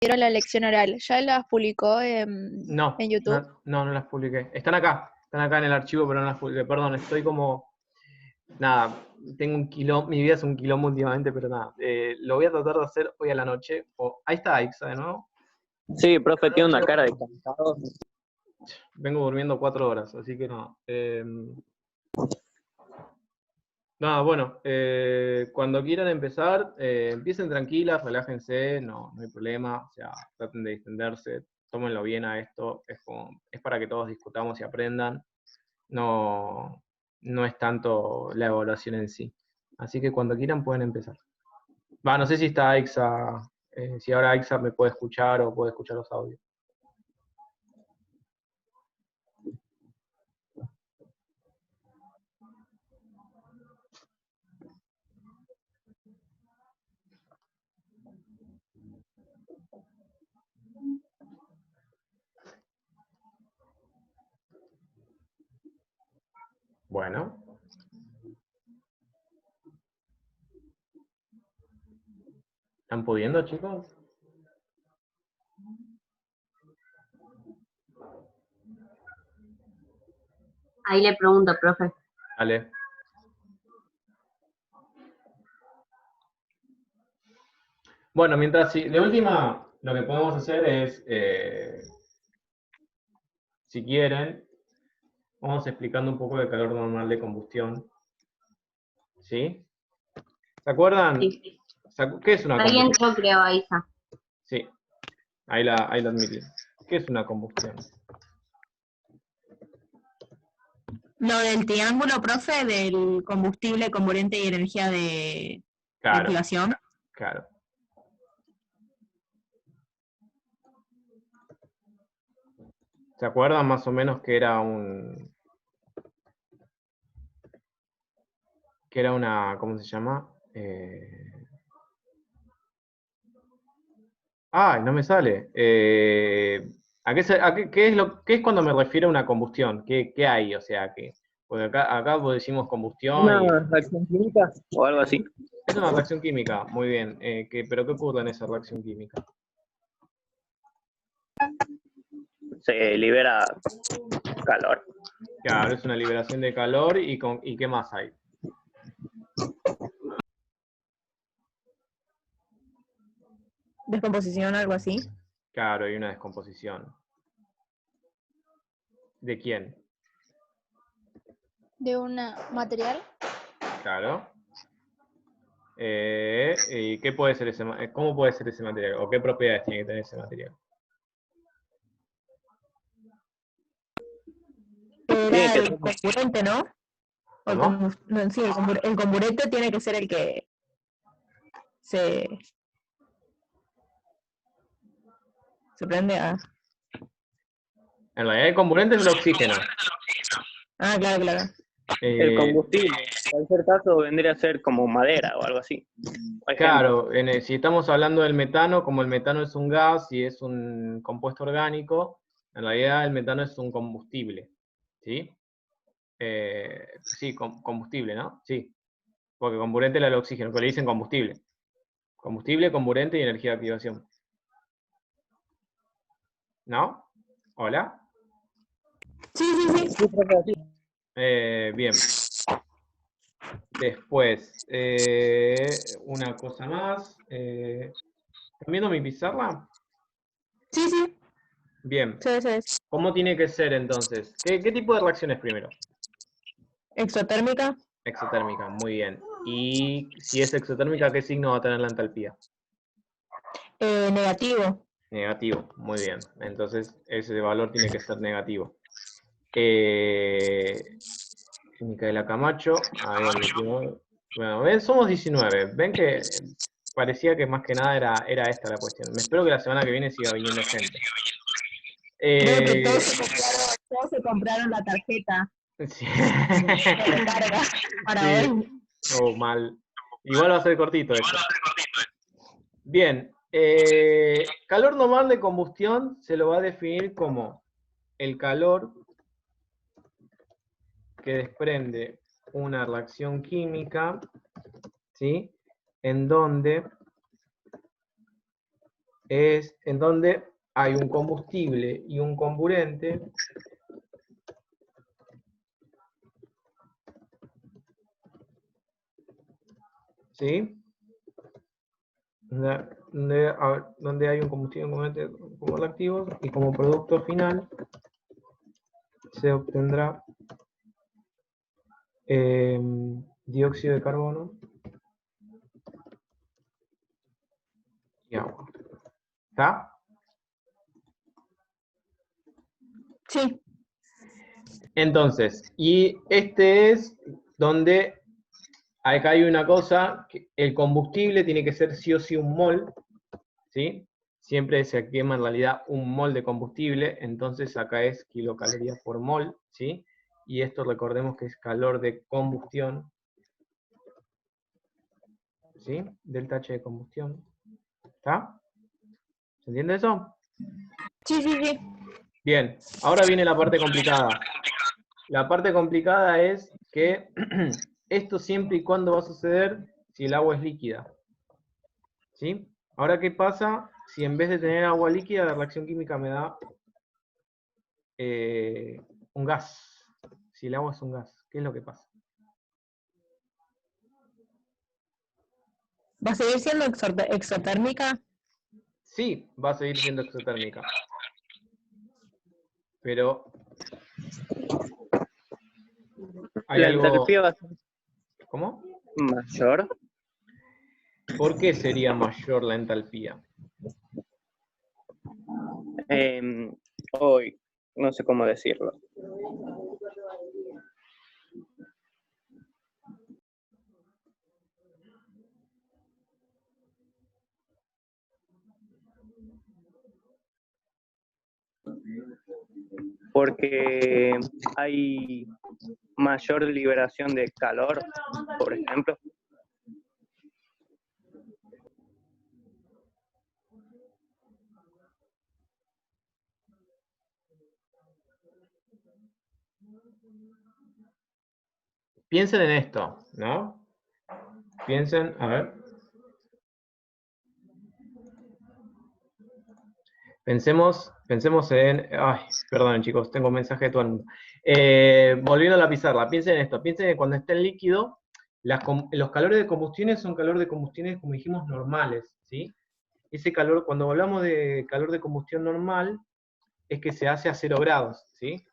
dieron la lección oral. ¿Ya las publicó No, en YouTube? no las publiqué. Están acá en el archivo, pero no las publiqué. Perdón, estoy como... Nada, tengo un quilombo, mi vida es un quilombo últimamente, pero nada. Lo voy a tratar de hacer hoy a la noche. Ahí está Aixa de nuevo. Sí, profe, tiene una cara de cansado. Vengo durmiendo 4 horas, así que no. Nada, bueno, cuando quieran empezar, empiecen tranquilas, relájense, no hay problema, o sea, traten de distenderse, tómenlo bien a esto, es para que todos discutamos y aprendan, no es tanto la evaluación en sí. Así que cuando quieran pueden empezar. No sé si está Aixa, si ahora Aixa me puede escuchar o puede escuchar los audios. Bueno. ¿Están pudiendo, chicos? Ahí le pregunto, profe. Dale. Bueno, mientras, de última, lo que podemos hacer es, si quieren, vamos explicando un poco de calor normal de combustión. ¿Sí? ¿Se acuerdan? Sí. ¿Qué es una Ahí combustión? entró, creo, Aiza. Sí, ahí la admití. ¿Qué es una combustión? Lo del triángulo, profe, del combustible, comburente y energía de activación. Claro. ¿Se acuerdan más o menos que era una, ¿cómo se llama? No me sale. ¿Qué es cuando me refiero a una combustión? ¿Qué hay? O sea, porque acá decimos combustión. ¿Una reacción química o algo así? Es una reacción química, muy bien. ¿Pero qué ocurre en esa reacción química? Se libera calor. Claro, es una liberación de calor y ¿qué más hay? Descomposición, algo así. Claro, hay una descomposición. ¿De quién? ¿De un material? Claro. ¿Y qué puede ser cómo puede ser ese material? ¿O qué propiedades tiene que tener ese material? Era el comburente, ¿no? ¿Cómo? Sí, el comburente tiene que ser el que se prende a... En realidad el comburente es el oxígeno. Claro. El combustible, en cualquier caso, vendría a ser como madera o algo así. Claro, si estamos hablando del metano, como el metano es un gas y es un compuesto orgánico, en realidad el metano es un combustible. ¿Sí? Sí, combustible, ¿no? Sí. Porque comburente era el oxígeno, que le dicen combustible. Combustible, comburente y energía de activación. ¿No? ¿Hola? Sí. Bien. Después, una cosa más. ¿Están viendo mi pizarra? Sí. Bien. Sí. ¿Cómo tiene que ser entonces? ¿Qué tipo de reacciones primero? Exotérmica. Exotérmica, muy bien. Y si es exotérmica, ¿qué signo va a tener la entalpía? Negativo. Negativo, muy bien. Entonces ese valor tiene que ser negativo. Micaela Camacho, ahí admitimos. Bueno, ven, somos 19. Ven que parecía que más que nada era esta la cuestión. Me espero que la semana que viene siga viniendo gente. Todos se compraron la tarjeta Sí. de recarga para hoy. Mal. Igual va a ser cortito esto. Bien. Calor normal de combustión se lo va a definir como el calor que desprende una reacción química, ¿sí? En donde es en donde hay un combustible y un comburente. ¿Sí? Donde hay un combustible y un comburente como reactivos, y como producto final se obtendrá dióxido de carbono y agua. ¿Está? Sí. Entonces, y este es donde acá hay una cosa, que el combustible tiene que ser sí o sí un mol, ¿sí? Siempre se quema en realidad un mol de combustible, entonces acá es kilocalorías por mol, ¿sí? Y esto recordemos que es calor de combustión, ¿sí? Delta H de combustión. ¿Está? ¿Se entiende eso? Sí, sí, sí. Bien, ahora viene la parte complicada. La parte complicada es que esto siempre y cuando va a suceder si el agua es líquida. ¿Sí? Ahora, ¿qué pasa si en vez de tener agua líquida, la reacción química me da un gas? Si el agua es un gas, ¿qué es lo que pasa? ¿Va a seguir siendo exotérmica? Sí, va a seguir siendo exotérmica. Pero hay La algo... entalpía va a ser ¿Cómo? mayor. ¿Por qué sería mayor la entalpía? Hoy, no sé cómo decirlo. Porque hay mayor liberación de calor, por ejemplo. Piensen en esto, ¿no? Piensen, a ver. Pensemos en... Ay, perdón chicos, tengo un mensaje de todo el mundo. Volviendo a la pizarra, piensen en esto. Piensen que cuando está en líquido, los calores de combustión son calor de combustiones, como dijimos, normales, ¿sí? Ese calor, cuando hablamos de calor de combustión normal, es que se hace a 0 grados, ¿sí?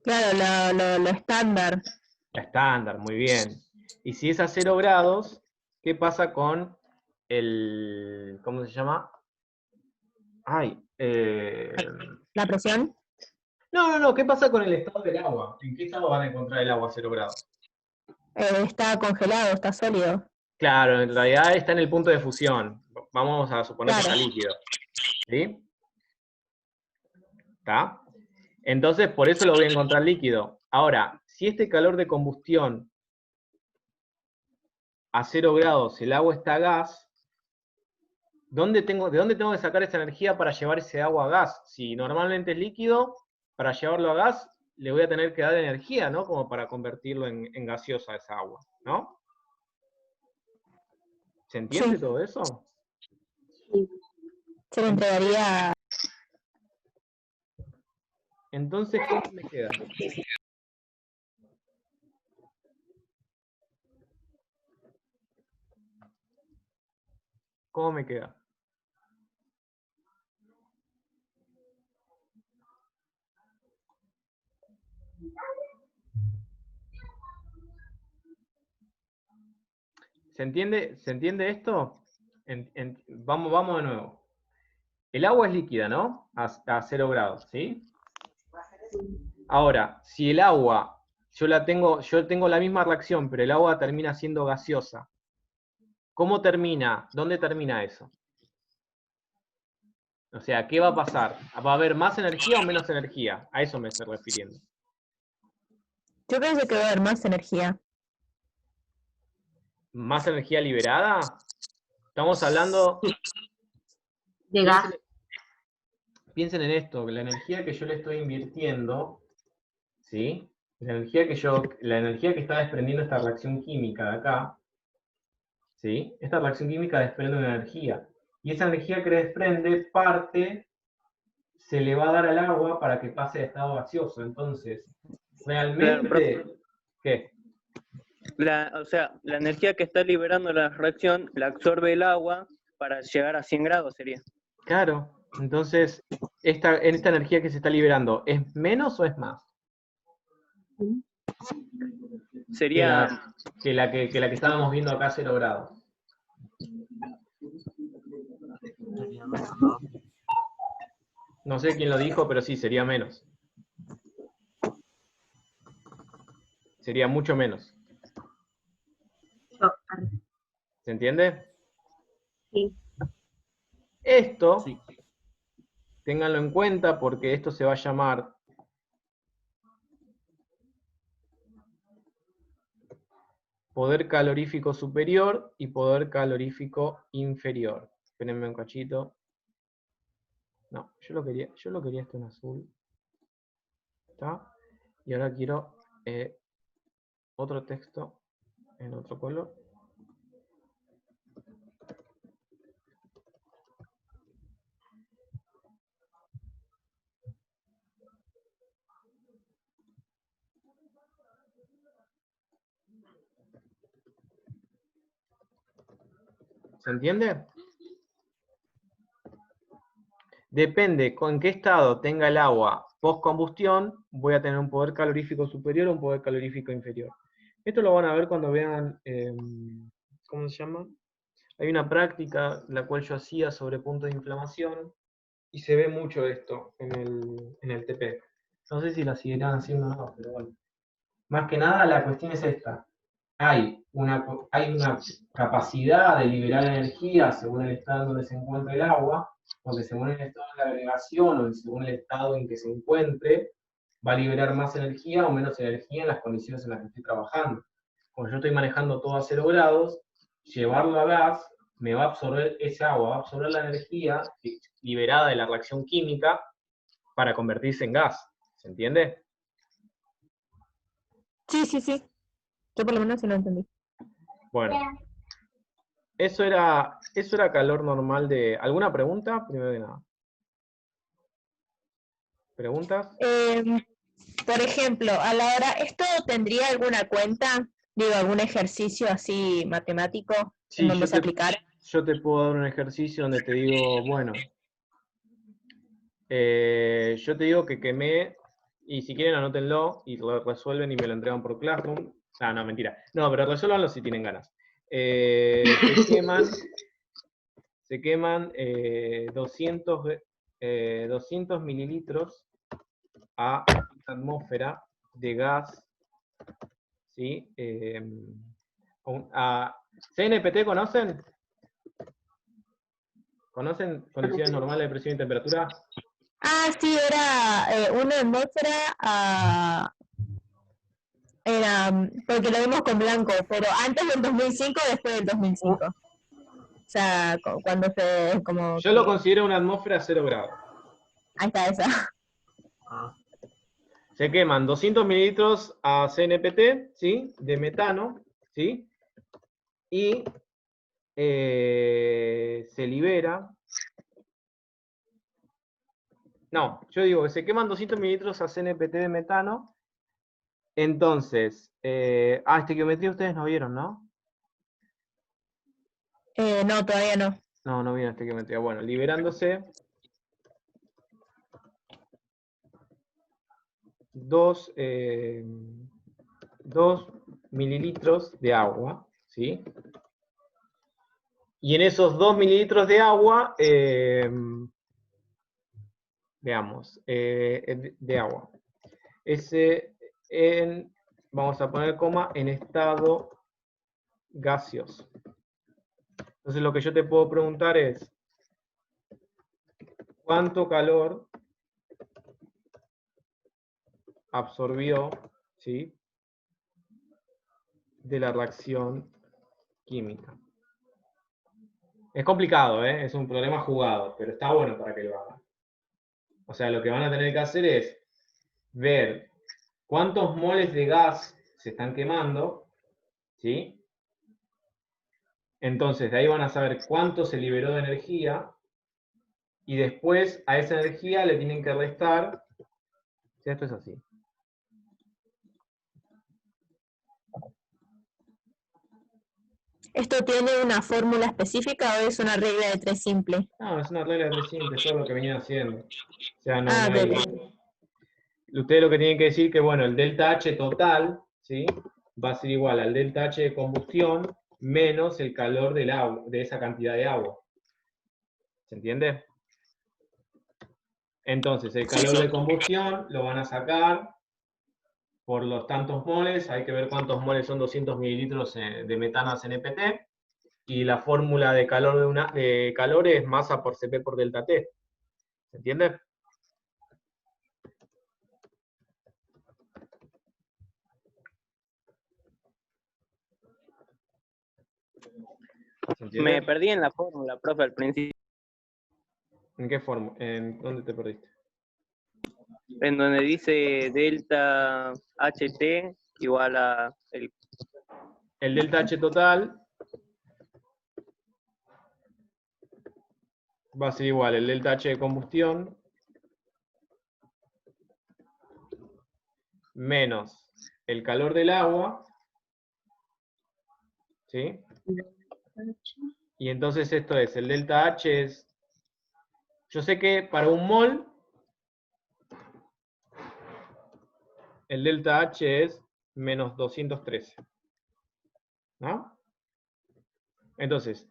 Claro, lo estándar. La estándar, muy bien. Y si es a 0 grados, ¿qué pasa con el... ¿cómo se llama? Ay, ¿La presión? No, ¿qué pasa con el estado del agua? ¿En qué estado van a encontrar el agua a 0 grados? Está congelado, está sólido. Claro, en realidad está en el punto de fusión. Vamos a suponer Claro. que está líquido. ¿Sí? ¿Está? Entonces, por eso lo voy a encontrar líquido. Ahora, si este calor de combustión a 0 grados, el agua está a gas, ¿de dónde tengo que sacar esa energía para llevar ese agua a gas? Si normalmente es líquido, para llevarlo a gas, le voy a tener que dar energía, ¿no? Como para convertirlo en gaseosa esa agua, ¿no? ¿Se entiende Sí. todo eso? Se le entregaría. Entonces, ¿cómo me queda? ¿Cómo me queda? ¿Se entiende esto? Vamos de nuevo. El agua es líquida, ¿no? A 0 grados, ¿sí? Ahora, si el agua, yo tengo la misma reacción, pero el agua termina siendo gaseosa. ¿Cómo termina? ¿Dónde termina eso? O sea, ¿qué va a pasar? ¿Va a haber más energía o menos energía? A eso me estoy refiriendo. Yo pienso que va a haber más energía. ¿Más energía liberada? Estamos hablando... De gas. Piensen en esto, que la energía que yo le estoy invirtiendo, ¿sí? La energía que está desprendiendo esta reacción química de acá, ¿sí? Esta reacción química desprende una energía. Y esa energía que desprende, parte se le va a dar al agua para que pase de estado gaseoso. Entonces, realmente... Claro, ¿Qué? o sea, la energía que está liberando la reacción la absorbe el agua para llegar a 100 grados, sería. Claro. Entonces, esta energía que se está liberando, ¿es menos o es más? Sería... Que la que estábamos viendo acá a 0 grados. No sé quién lo dijo, pero sí, sería menos. Sería mucho menos. ¿Se entiende? Sí. Esto, Sí. ténganlo en cuenta porque esto se va a llamar poder calorífico superior y poder calorífico inferior. Espérenme un cachito. No, yo lo quería esto en azul. ¿Está? Y ahora quiero otro texto en otro color. ¿Se entiende? Depende con qué estado tenga el agua post combustión, voy a tener un poder calorífico superior o un poder calorífico inferior. Esto lo van a ver cuando vean, ¿cómo se llama? Hay una práctica la cual yo hacía sobre puntos de inflamación y se ve mucho esto en el TP. No sé si la seguirán haciendo o no, pero bueno. Más que nada la cuestión es esta. Hay una capacidad de liberar energía según el estado en donde se encuentra el agua, porque según el estado de la agregación o según el estado en que se encuentre, va a liberar más energía o menos energía en las condiciones en las que estoy trabajando. Como yo estoy manejando todo a 0 grados, llevarlo a gas me va a absorber ese agua, va a absorber la energía liberada de la reacción química para convertirse en gas. ¿Se entiende? Sí, sí, sí. Yo por lo menos sí lo entendí. Bueno. Eso era calor normal de... ¿Alguna pregunta? Primero de nada. ¿Preguntas? Por ejemplo, a la hora, ¿esto tendría alguna cuenta? Digo, algún ejercicio así matemático Sí, en donde se aplicara. yo te puedo dar un ejercicio donde te digo, bueno, yo te digo que quemé, y si quieren anótenlo y lo resuelven y me lo entregan por Classroom. Ah, no, mentira. No, pero resuélvanlo si tienen ganas. Se queman 200 mililitros a atmósfera de gas, ¿sí? ¿CNPT conocen? ¿Conocen condiciones normales de presión y temperatura? Ah, sí, era una atmósfera era, porque lo vimos con blanco, pero antes del 2005 o después del 2005. O sea, cuando se... como Yo lo considero una atmósfera a 0 grados. Ahí está esa. Se queman 200 mililitros a CNPT, ¿sí? De metano, ¿sí? Y se libera... No, yo digo que se queman 200 mililitros a CNPT de metano. Entonces, estequiometría ustedes no vieron, ¿no? No, todavía no. No vieron estequiometría. Bueno, liberándose 2 mililitros de agua, ¿sí? Y en esos 2 mililitros de agua, veamos, de agua. Vamos a poner coma, en estado gaseoso. Entonces lo que yo te puedo preguntar es, ¿cuánto calor absorbió, ¿sí?, de la reacción química? Es complicado, es un problema jugado, pero está bueno para que lo hagan. O sea, lo que van a tener que hacer es ver cuántos moles de gas se están quemando, ¿sí? Entonces, de ahí van a saber cuánto se liberó de energía, y después a esa energía le tienen que restar, si esto es así. ¿Esto tiene una fórmula específica o es una regla de 3 simple? No, es una regla de 3 simple, es todo lo que venían haciendo. O sea, no, Ah, no hay... ok. Ustedes lo que tienen que decir que, bueno, el delta H total, ¿sí? Va a ser igual al delta H de combustión menos el calor del agua, de esa cantidad de agua. ¿Se entiende? Entonces, el calor de combustión lo van a sacar por los tantos moles, hay que ver cuántos moles son 200 mililitros de metano a CNPT, y la fórmula de calor de calor es masa por Cp por delta T. ¿Se entiende? ¿Se entiende? Me perdí en la fórmula, profe, al principio, ¿En qué forma? ¿En dónde te perdiste? en donde dice delta HT igual a El delta H total va a ser igual, el delta H de combustión menos el calor del agua, ¿sí? Y entonces esto es, el delta H es, yo sé que para un mol, el delta H es menos 213, ¿no? Entonces,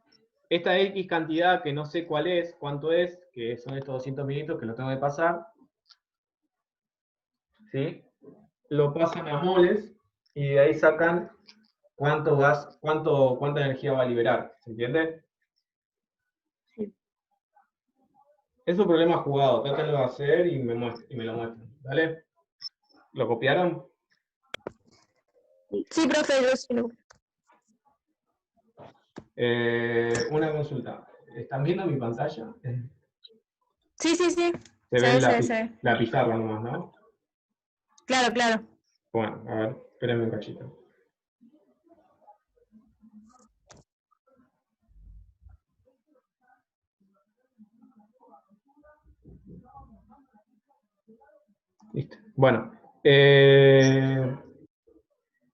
esta X cantidad que no sé cuál es, cuánto es, que son estos 200 mililitros que lo tengo que pasar, ¿sí? Lo pasan a moles y de ahí sacan cuánto gas, cuánta energía va a liberar, ¿se entiende? Sí. Es un problema jugado, trátenlo de hacer y me lo muestran, ¿vale? ¿Lo copiaron? Sí, profe, yo sí lo- Una consulta. ¿Están viendo mi pantalla? Sí, sí, sí. Se Sí, ve sí, sí. la pizarra nomás, ¿no? Claro, claro. Bueno, a ver, espérenme un cachito. Listo. Bueno,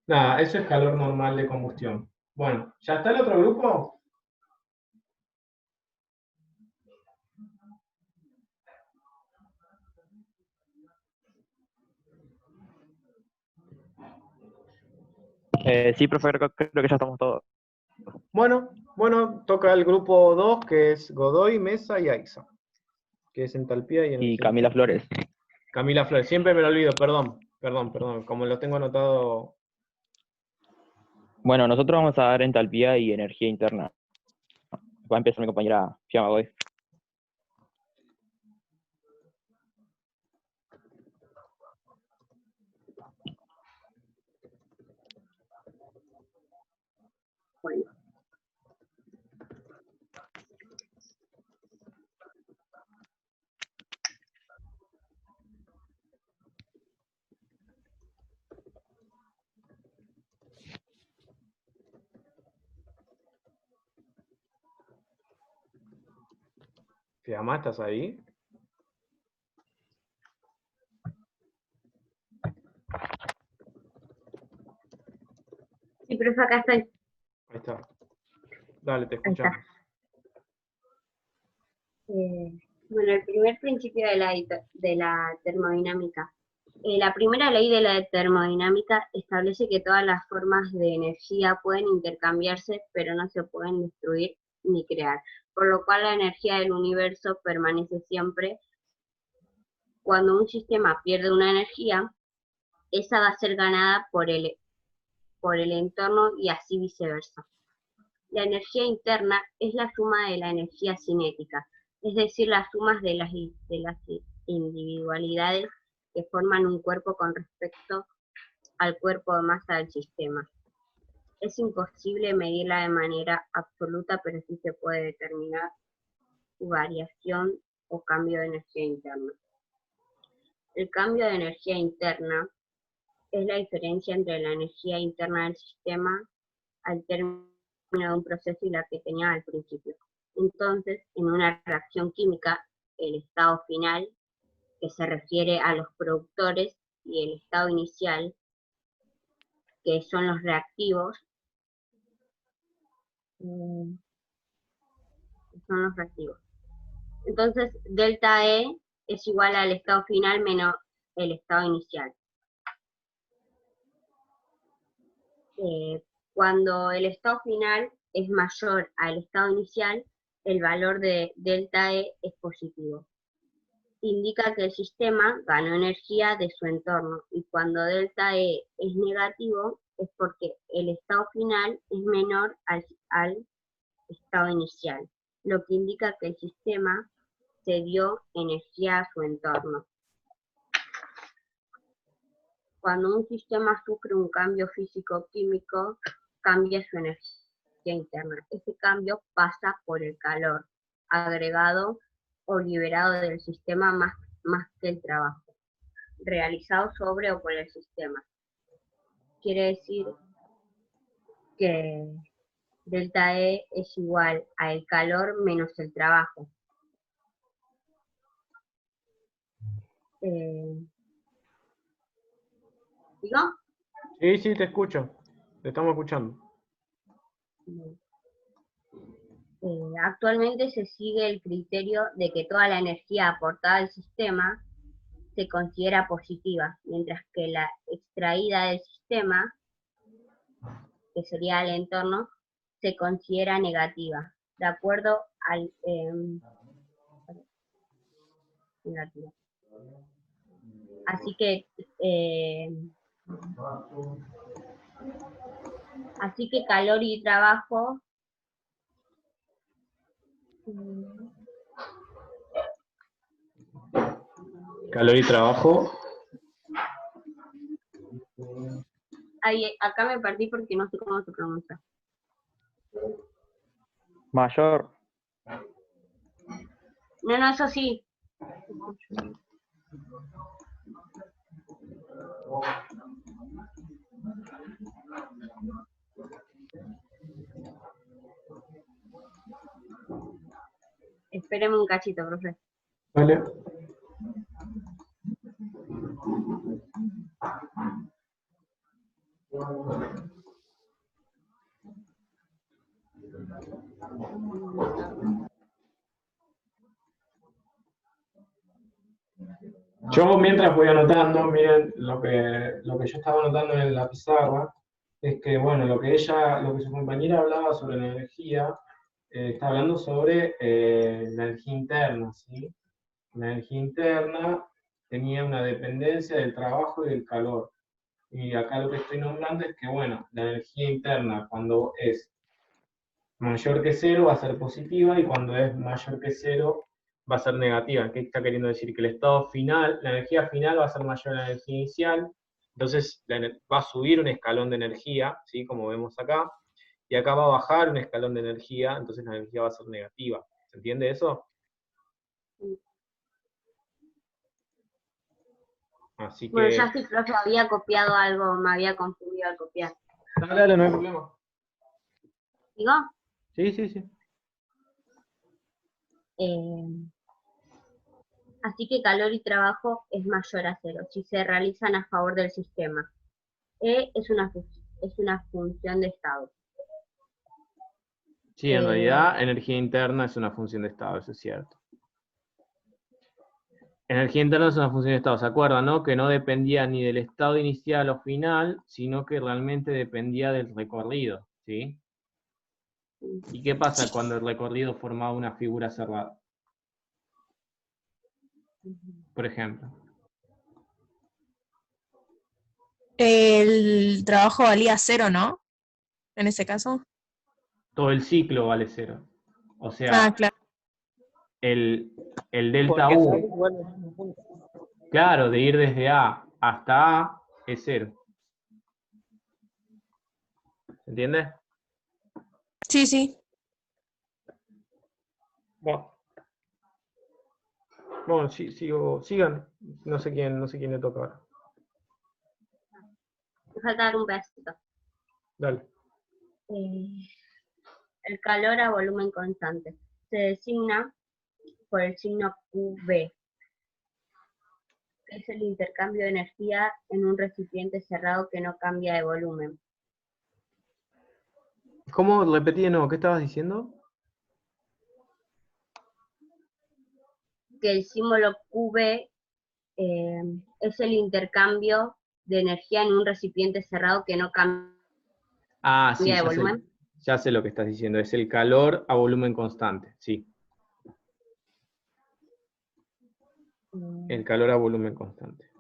nada, eso es calor normal de combustión. Bueno, ¿ya está el otro grupo? Sí, profe, creo que ya estamos todos. Bueno, toca el grupo 2, que es Godoy, Mesa y Aiza, que es entalpía y Y energía. Camila Flores. Camila Flores, siempre me lo olvido, perdón, como lo tengo anotado. Bueno, nosotros vamos a dar entalpía y energía interna. Va a empezar mi compañera Fiamma Godoy. Bueno, Fiamma, ¿estás ahí? sí, profe, acá estoy. Ahí está. Dale, te Ahí está. escuchamos. Bueno, el primer principio de la termodinámica. La primera ley de la termodinámica establece que todas las formas de energía pueden intercambiarse, pero no se pueden destruir ni crear, por lo cual la energía del universo permanece siempre. Cuando un sistema pierde una energía, esa va a ser ganada por el entorno y así viceversa. La energía interna es la suma de la energía cinética, es decir, las sumas de las individualidades que forman un cuerpo con respecto al cuerpo de masa del sistema. Es imposible medirla de manera absoluta, pero sí se puede determinar su variación o cambio de energía interna. El cambio de energía interna es la diferencia entre la energía interna del sistema al término de un proceso y la que tenía al principio. Entonces, en una reacción química, el estado final, que se refiere a los productores, y el estado inicial, que son los reactivos, Entonces, delta E es igual al estado final menos el estado inicial. Cuando el estado final es mayor al estado inicial, el valor de delta E es positivo. Indica que el sistema ganó energía de su entorno, y cuando delta E es negativo es porque el estado final es menor al estado inicial, lo que indica que el sistema cedió energía a su entorno. Cuando un sistema sufre un cambio físico-químico, cambia su energía interna. Ese cambio pasa por el calor agregado o liberado del sistema más que el trabajo realizado sobre o por el sistema. Quiere decir que delta E es igual al calor menos el trabajo. ¿Digo? Sí, sí, te escucho. Te estamos escuchando. Actualmente se sigue el criterio de que toda la energía aportada al sistema se considera positiva, mientras que la extraída del sistema, que sería el entorno, se considera negativa, de acuerdo al negativa. Así que calor y trabajo Calor y trabajo. acá me perdí porque no sé cómo se pronuncia. Mayor. No, eso sí. Espéreme un cachito, profe. Vale. Yo mientras voy anotando, miren, lo que yo estaba anotando en la pizarra es que, bueno, lo que su compañera hablaba sobre la energía, está hablando sobre la energía interna, ¿sí? La energía interna tenía una dependencia del trabajo y del calor. Y acá lo que estoy nombrando es que, bueno, la energía interna cuando es mayor que cero va a ser positiva, y cuando es mayor que cero va a ser negativa. ¿Qué está queriendo decir? Que el estado final, la energía final va a ser mayor a la energía inicial, entonces va a subir un escalón de energía, ¿sí? Como vemos acá, y acá va a bajar un escalón de energía, entonces la energía va a ser negativa. ¿Se entiende eso? Así Bueno, que... ya sí, profe, había copiado algo, me había confundido al copiar. Dale, no hay problema. ¿Digo? Sí, sí, sí. Así que calor y trabajo es mayor a cero si se realizan a favor del sistema. E es una función de estado. Sí, en realidad energía interna es una función de estado, eso es cierto. Energía interna es una función de estado, ¿se acuerdan, no? Que no dependía ni del estado inicial o final, sino que realmente dependía del recorrido, ¿sí? ¿Y qué pasa cuando el recorrido formaba una figura cerrada? Por ejemplo. El trabajo valía cero, ¿no? En ese caso. Todo el ciclo vale cero. O sea, Claro. el delta Porque U, sabes igual es un punto. claro, de ir desde A hasta A es cero. ¿Se entiende? Sí, sí. Bueno, sí, sigan. No sé quién le toca ahora. Me falta dar un pedacito. Dale. El calor a volumen constante. Se designa por el signo QV, que es el intercambio de energía en un recipiente cerrado que no cambia de volumen. ¿Cómo? Repetí de nuevo, ¿qué estabas diciendo? Que el símbolo QV es el intercambio de energía en un recipiente cerrado que no cambia Ah, sí, de volumen. ya sé lo que estás diciendo, es el calor a volumen constante, sí. El calor a volumen constante.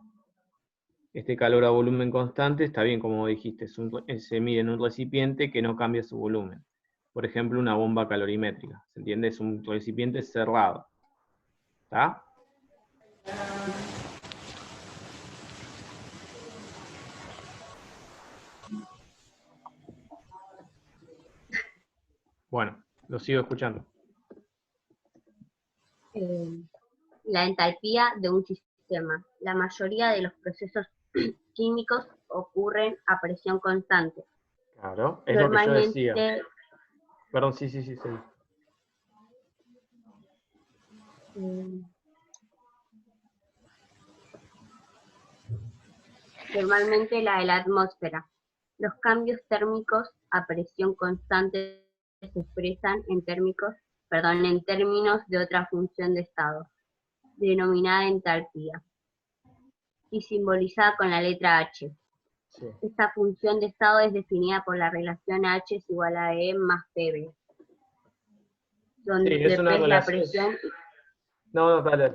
Este calor a volumen constante está bien, como dijiste, se mide en un recipiente que no cambia su volumen. Por ejemplo, una bomba calorimétrica, ¿se entiende? Es un recipiente cerrado. ¿Está? Bueno, lo sigo escuchando. La entalpía de un sistema. La mayoría de los procesos químicos ocurren a presión constante. Claro, es lo que yo decía. Normalmente, Perdón, sí. normalmente la de la atmósfera. Los cambios térmicos a presión constante se expresan en términos de otra función de estado, denominada entalpía, y simbolizada con la letra H. Sí. Esta función de estado es definida por la relación H es igual a E más PV, donde Sí, es una P es la relación. presión No, dale.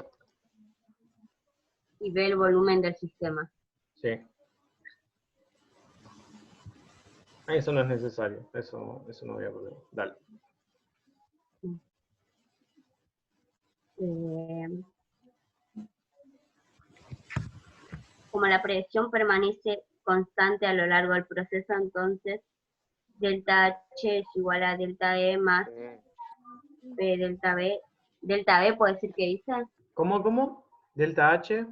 y V el volumen del sistema. Sí. Eso no es necesario, eso no voy a poner. Dale. Como la presión permanece constante a lo largo del proceso, entonces delta H es igual a delta E más P delta B. Delta B puede decir que dice ¿Cómo? Delta H.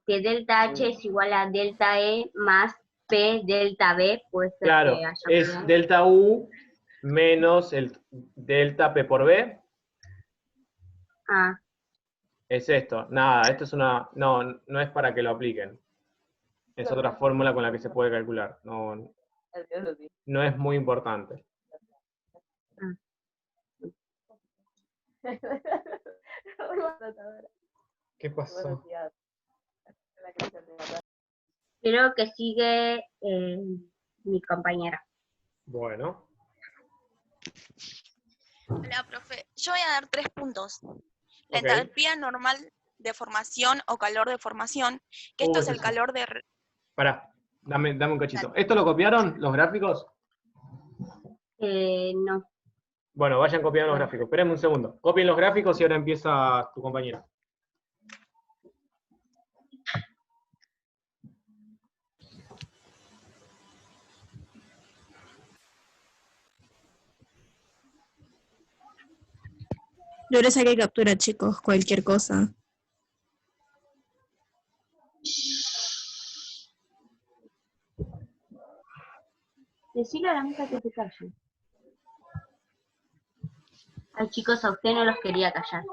que delta H es igual a delta E más P delta B, puede ser Claro, que haya es podido. delta U menos el delta P por B. Ah, Es esto. Nada, esto es una... No es para que lo apliquen. Es otra fórmula con la que se puede calcular. No es muy importante. ¿Qué pasó? creo que sigue mi compañera. Bueno. Hola, profe. Yo voy a dar 3 puntos. La Ok. entalpía normal de formación o calor de formación, que esto es el calor de... Pará, dame un cachito. ¿Esto lo copiaron, los gráficos? No. Bueno, vayan copiando los gráficos. Espérenme un segundo. Copien los gráficos y ahora empieza tu compañera. Yo le saqué captura, chicos, cualquier cosa. Decirle a la mesa que se calle. Ay, chicos, a usted no los quería callar.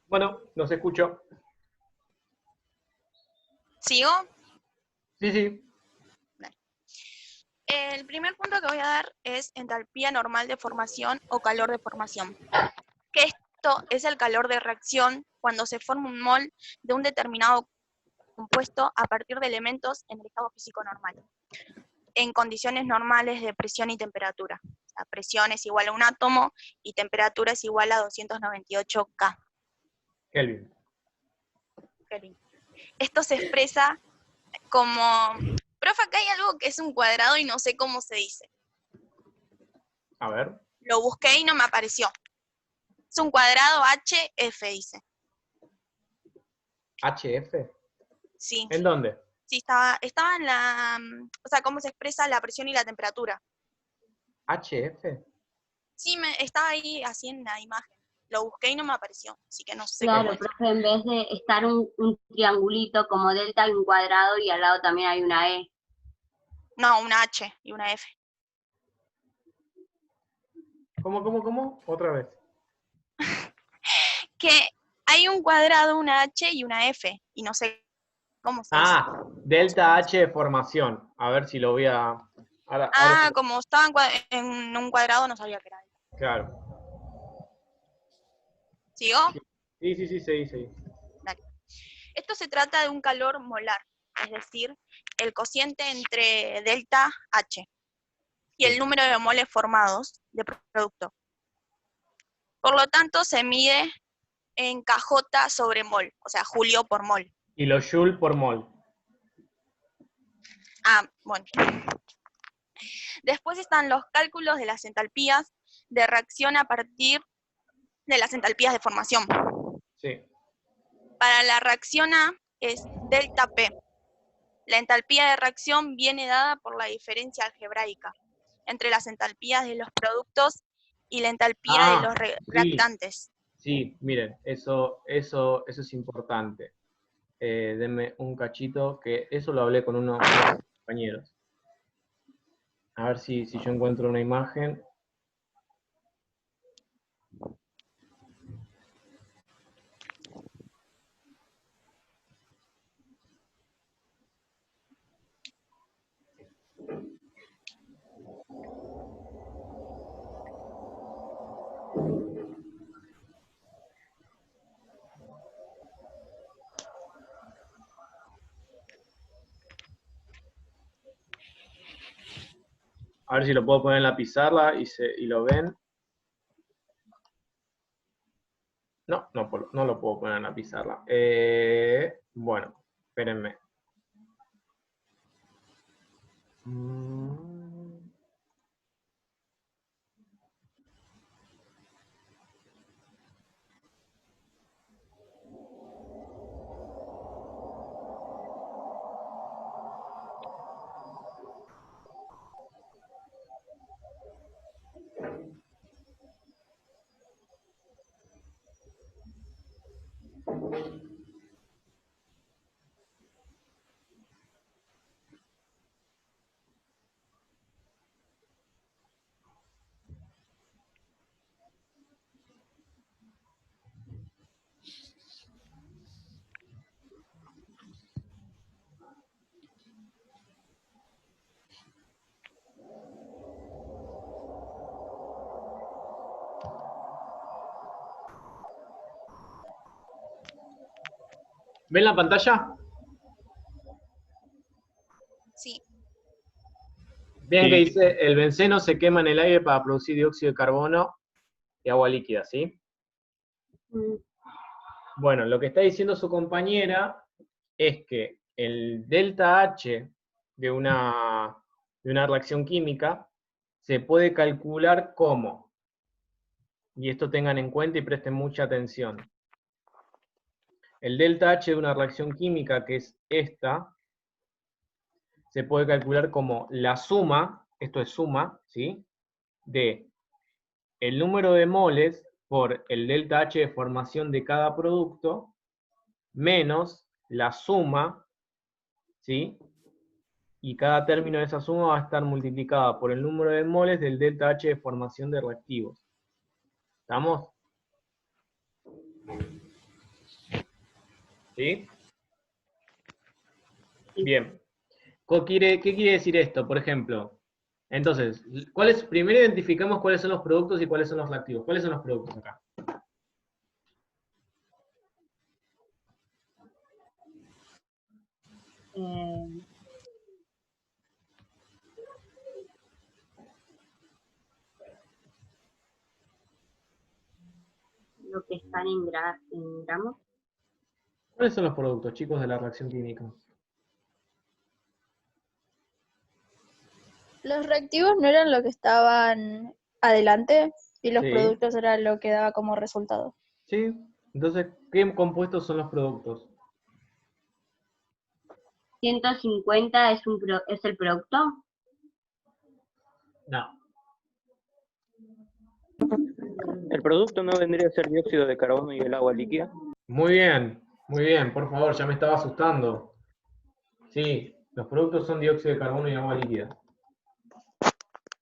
Bueno, los escucho. ¿Sigo? Sí. El primer punto que voy a dar es entalpía normal de formación o calor de formación. Que esto es el calor de reacción cuando se forma un mol de un determinado compuesto a partir de elementos en el estado físico normal, en condiciones normales de presión y temperatura. La presión es igual a un átomo y temperatura es igual a 298 K. Kelvin. Esto se expresa como... Profe, acá hay algo que es un cuadrado y no sé cómo se dice. A ver. Lo busqué y no me apareció. Es un cuadrado HF, dice. HF. Sí, ¿En dónde? sí, estaba en la, o sea, cómo se expresa la presión y la temperatura. HF. Sí, estaba ahí así en la imagen. Lo busqué y no me apareció, así que no sé Claro, cómo es. profe, en vez de estar un triangulito como delta, hay un cuadrado y al lado también hay una E. No, una H y una F. ¿Cómo? Otra vez. Que hay un cuadrado, una H y una F, y no sé cómo se dice. Ah, delta H de formación. A ver si lo voy a... Ahora Ah, sí. como estaba en un cuadrado, no sabía que era. Claro. ¿Sigo? Sí, seguí. Dale. Esto se trata de un calor molar, es decir, el cociente entre delta H y el número de moles formados de producto. Por lo tanto, se mide en kJ sobre mol, o sea, julio por mol. Y los joule por mol. Ah, bueno. Después están los cálculos de las entalpías de reacción a partir de las entalpías de formación. Sí. Para la reacción A es delta P. La entalpía de reacción viene dada por la diferencia algebraica entre las entalpías de los productos y la entalpía de los reactantes. Sí, miren, eso es importante. Denme un cachito, que eso lo hablé con unos compañeros. A ver si yo encuentro una imagen. A ver si lo puedo poner en la pizarra y lo ven. No lo puedo poner en la pizarra. Bueno, espérenme. ¿Ven la pantalla? Sí. Bien Sí. que dice, el benceno se quema en el aire para producir dióxido de carbono y agua líquida, ¿sí? Bueno, lo que está diciendo su compañera es que el delta H de una reacción química se puede calcular como, y esto tengan en cuenta y presten mucha atención. El delta H de una reacción química, que es esta, se puede calcular como la suma, esto es suma, ¿sí? De el número de moles por el delta H de formación de cada producto, menos la suma, ¿sí? Y cada término de esa suma va a estar multiplicada por el número de moles del delta H de formación de reactivos. ¿Estamos? ¿Sí? Bien. ¿Qué quiere decir esto? Por ejemplo, entonces, primero identificamos cuáles son los productos y cuáles son los reactivos. ¿Cuáles son los productos acá? Lo que están en gramos. ¿Cuáles son los productos, chicos, de la reacción química? Los reactivos no eran lo que estaban adelante y los Sí. productos eran lo que daba como resultado. Sí. Entonces, ¿qué compuestos son los productos? 150 es el producto. No. ¿El producto no vendría a ser dióxido de carbono y el agua líquida? Muy bien, por favor, ya me estaba asustando. Sí, los productos son dióxido de carbono y agua líquida.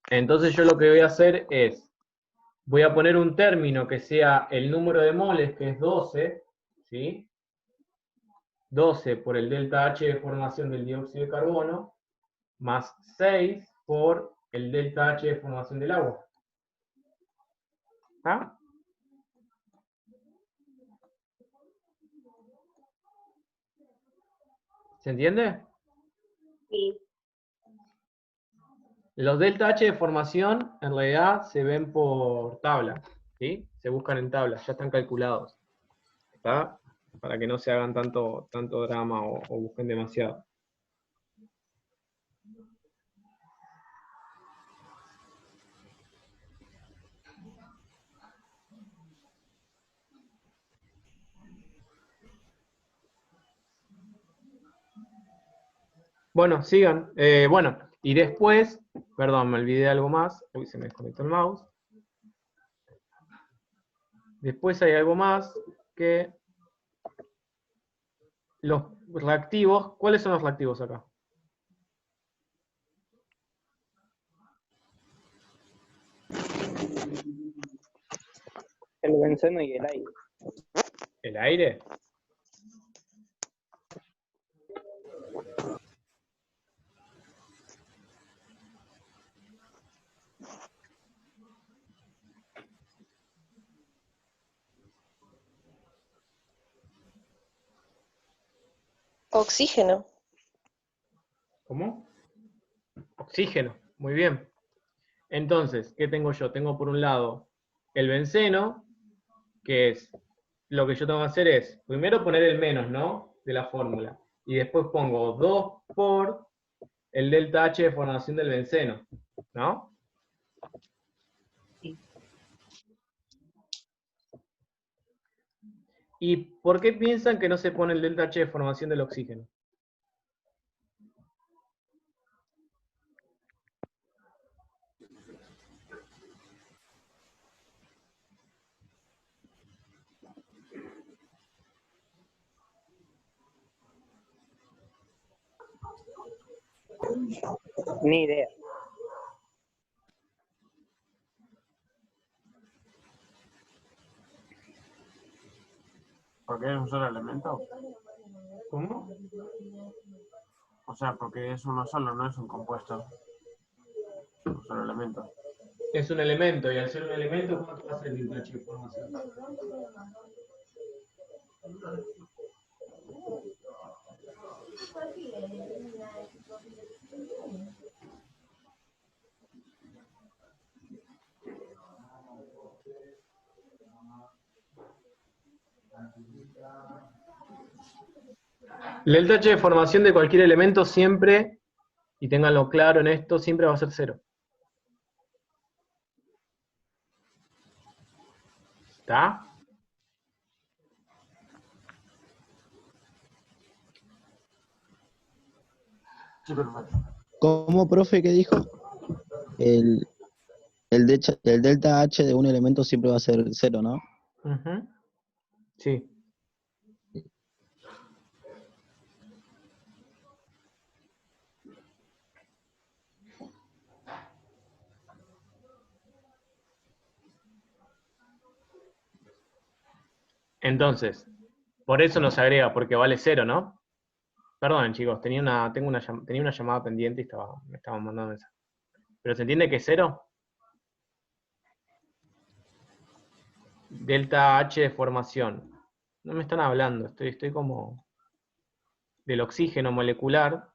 Entonces yo lo que voy a hacer es, voy a poner un término que sea el número de moles, que es 12, ¿sí? 12 por el delta H de formación del dióxido de carbono, más 6 por el delta H de formación del agua. ¿Ah? ¿Se entiende? Sí. Los delta H de formación en realidad se ven por tabla, ¿sí? Se buscan en tablas, ya están calculados. ¿Está? Para que no se hagan tanto drama o busquen demasiado. Bueno, sigan. Bueno, y después, perdón, me olvidé de algo más. Uy, se me desconectó el mouse. Después hay algo más que los reactivos. ¿Cuáles son los reactivos acá? El benceno y el aire. ¿El aire? Oxígeno. ¿Cómo? Oxígeno. Muy bien. Entonces, ¿qué tengo yo? Tengo por un lado el benceno, que es, lo que yo tengo que hacer es, primero poner el menos, ¿no? De la fórmula. Y después pongo 2 por el delta H de formación del benceno, ¿no? ¿Y por qué piensan que no se pone el delta H de formación del oxígeno? Ni idea. ¿Porque es un solo elemento? ¿Cómo? O sea, porque es uno solo, no es un compuesto. Es un solo elemento. Es un elemento, y al ser un elemento, ¿cuánto va a ser el delta H de formación? El delta H de formación de cualquier elemento siempre, y ténganlo claro en esto, siempre va a ser 0. ¿Está? Sí, perfecto. ¿Cómo, profe, qué dijo? El delta H de un elemento siempre va a ser 0, ¿no? Ujú. Sí. Entonces, por eso nos agrega, porque vale 0, ¿no? Perdón, chicos, tenía una llamada pendiente y me estaban mandando mensaje. ¿Pero se entiende que es 0? Delta H de formación. No me están hablando, estoy como del oxígeno molecular.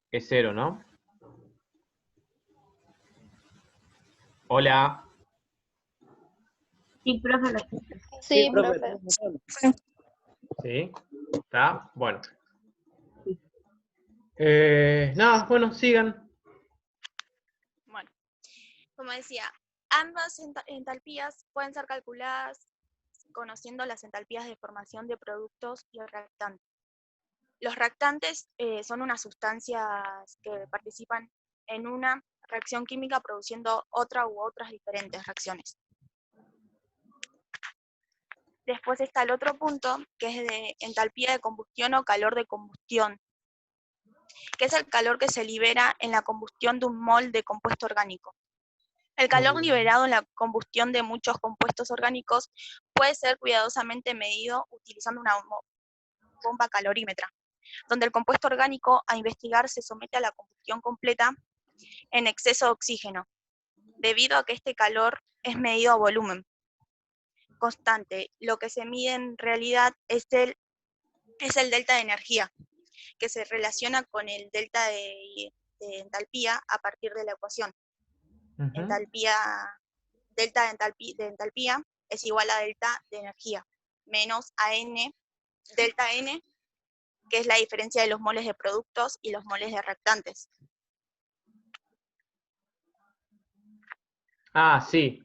Es 0, ¿no? Hola. Sí, profe, lo escucho. Sí, profe. profe. ¿Sí? ¿Está? Bueno. Nada, bueno, sigan. Bueno, como decía, ambas entalpías pueden ser calculadas conociendo las entalpías de formación de productos y reactantes. Los reactantes son unas sustancias que participan en una reacción química produciendo otra u otras diferentes reacciones. Después está el otro punto, que es de entalpía de combustión o calor de combustión, que es el calor que se libera en la combustión de un mol de compuesto orgánico. El calor liberado en la combustión de muchos compuestos orgánicos puede ser cuidadosamente medido utilizando una bomba calorímetra, donde el compuesto orgánico a investigar se somete a la combustión completa en exceso de oxígeno, debido a que este calor es medido a volumen constante. Lo que se mide en realidad es el delta de energía, que se relaciona con el delta de entalpía a partir de la ecuación. Delta de entalpía es igual a delta de energía, menos a n, delta n, que es la diferencia de los moles de productos y los moles de reactantes. Ah, sí.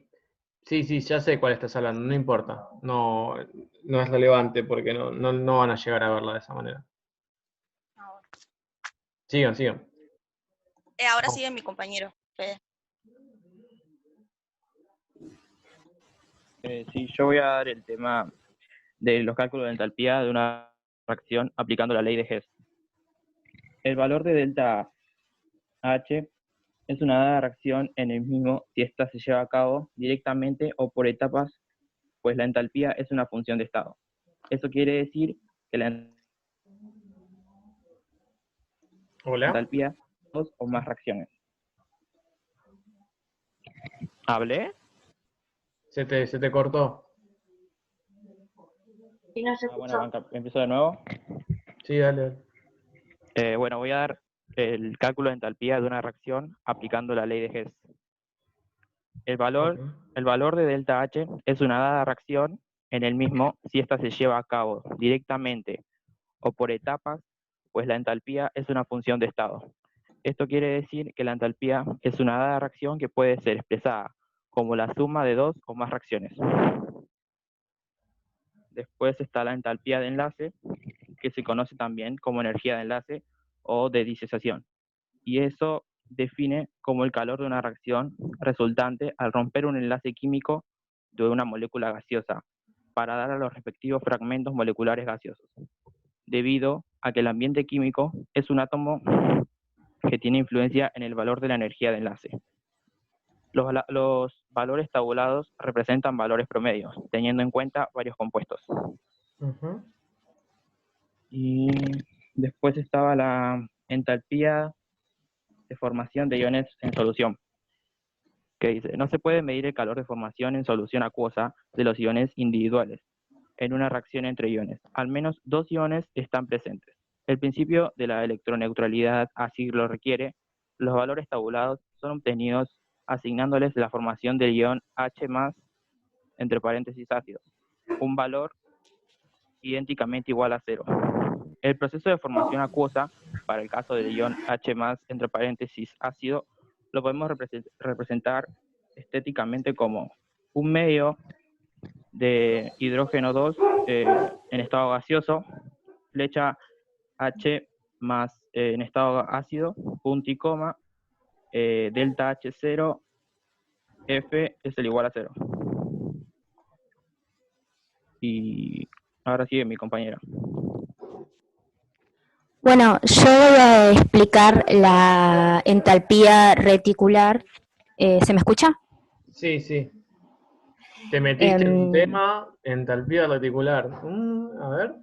Sí, ya sé cuál estás hablando, no importa. No, no es relevante porque no van a llegar a verla de esa manera. Sigan. Ahora sigue mi compañero, Fede. Sí, yo voy a dar el tema de los cálculos de entalpía de una reacción aplicando la ley de Hess. El valor de delta H es una dada reacción en el mismo si ésta se lleva a cabo directamente o por etapas, pues la entalpía es una función de estado. Eso quiere decir que la entalpía dos o más reacciones. ¿Hablé? Se te cortó. Y no se Bueno, empiezo de nuevo. Sí, dale. Bueno, voy a dar el cálculo de entalpía de una reacción aplicando la ley de Hess. El valor de delta H es una dada reacción en el mismo si ésta se lleva a cabo directamente o por etapas, pues la entalpía es una función de estado. Esto quiere decir que la entalpía es una dada reacción que puede ser expresada como la suma de dos o más reacciones. Después está la entalpía de enlace, que se conoce también como energía de enlace o de disociación. Y eso define como el calor de una reacción resultante al romper un enlace químico de una molécula gaseosa para dar a los respectivos fragmentos moleculares gaseosos, debido a que el ambiente químico es un átomo que tiene influencia en el valor de la energía de enlace. Los valores tabulados representan valores promedios, teniendo en cuenta varios compuestos. Y después estaba la entalpía de formación de iones en solución, que dice, no se puede medir el calor de formación en solución acuosa de los iones individuales en una reacción entre iones. Al menos dos iones están presentes. El principio de la electroneutralidad así lo requiere. Los valores tabulados son obtenidos asignándoles la formación del ion H+, entre paréntesis ácidos, un valor idénticamente igual a 0. El proceso de formación acuosa, para el caso del ion H+, entre paréntesis ácido, lo podemos representar estéticamente como un medio de hidrógeno 2 en estado gaseoso, flecha H más en estado ácido, punto y coma, delta H0, F es el igual a 0. Y ahora sigue mi compañera. Bueno, yo voy a explicar la entalpía reticular. ¿Se me escucha? Sí. Te metiste en un tema, entalpía reticular. A ver.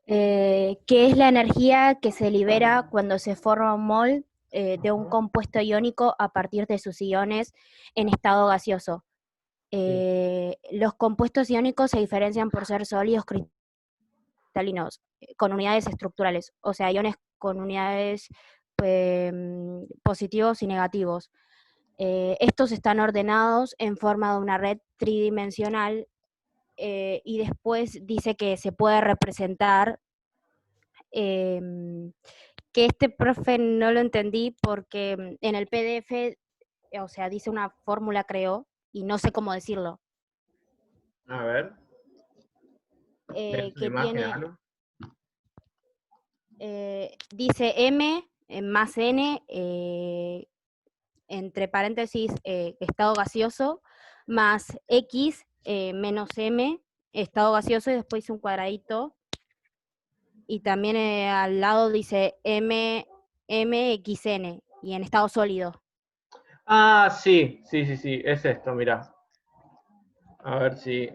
Que es la energía que se libera cuando se forma un mol de un compuesto iónico a partir de sus iones en estado gaseoso. Los compuestos iónicos se diferencian por ser sólidos cristalinos, con unidades estructurales, o sea, iones con unidades positivos y negativos. Estos están ordenados en forma de una red tridimensional y después dice que se puede representar, que este profe no lo entendí porque en el PDF, o sea, dice una fórmula, creo, y no sé cómo decirlo. A ver. Que tiene, dice M más N, entre paréntesis, estado gaseoso, más X menos M, estado gaseoso, y después dice un cuadradito. Y también al lado dice MXN, y en estado sólido. Ah, sí, es esto, mirá. A ver si...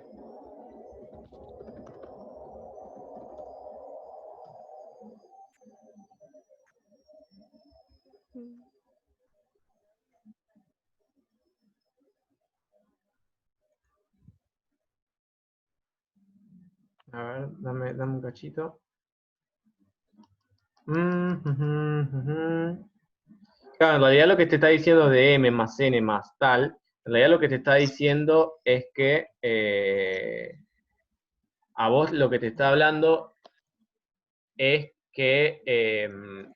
A ver, dame un cachito. Claro, en realidad lo que te está diciendo de M más N más tal, en realidad lo que te está diciendo es que a vos lo que te está hablando es que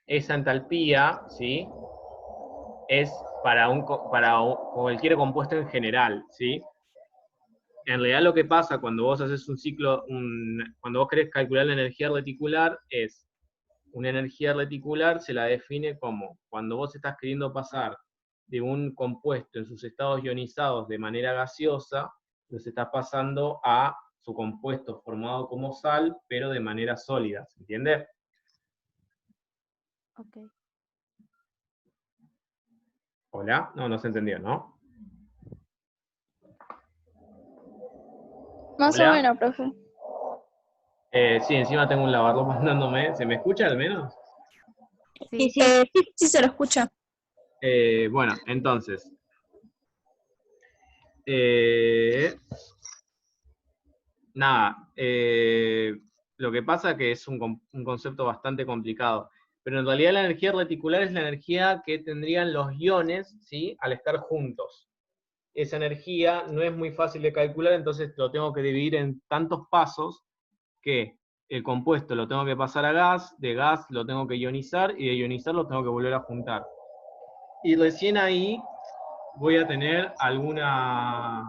esa entalpía, ¿sí? Es para cualquier compuesto en general, ¿sí? En realidad lo que pasa cuando vos haces un ciclo, cuando vos querés calcular la energía reticular, es una energía reticular se la define como cuando vos estás queriendo pasar de un compuesto en sus estados ionizados de manera gaseosa, los estás pasando a su compuesto formado como sal, pero de manera sólida, ¿se entiende? Ok. ¿Hola? No se entendió, ¿no? Más o ¿Hola? menos, profe. Sí, encima tengo un lavarropa mandándome. ¿Se me escucha al menos? Sí. Sí, se lo escucha. Bueno, entonces. Nada. Lo que pasa es que es un concepto bastante complicado. Pero en realidad la energía reticular es la energía que tendrían los iones, ¿sí? Al estar juntos. Esa energía no es muy fácil de calcular, entonces lo tengo que dividir en tantos pasos que el compuesto lo tengo que pasar a gas, de gas lo tengo que ionizar, y de ionizar lo tengo que volver a juntar. Y recién ahí voy a tener alguna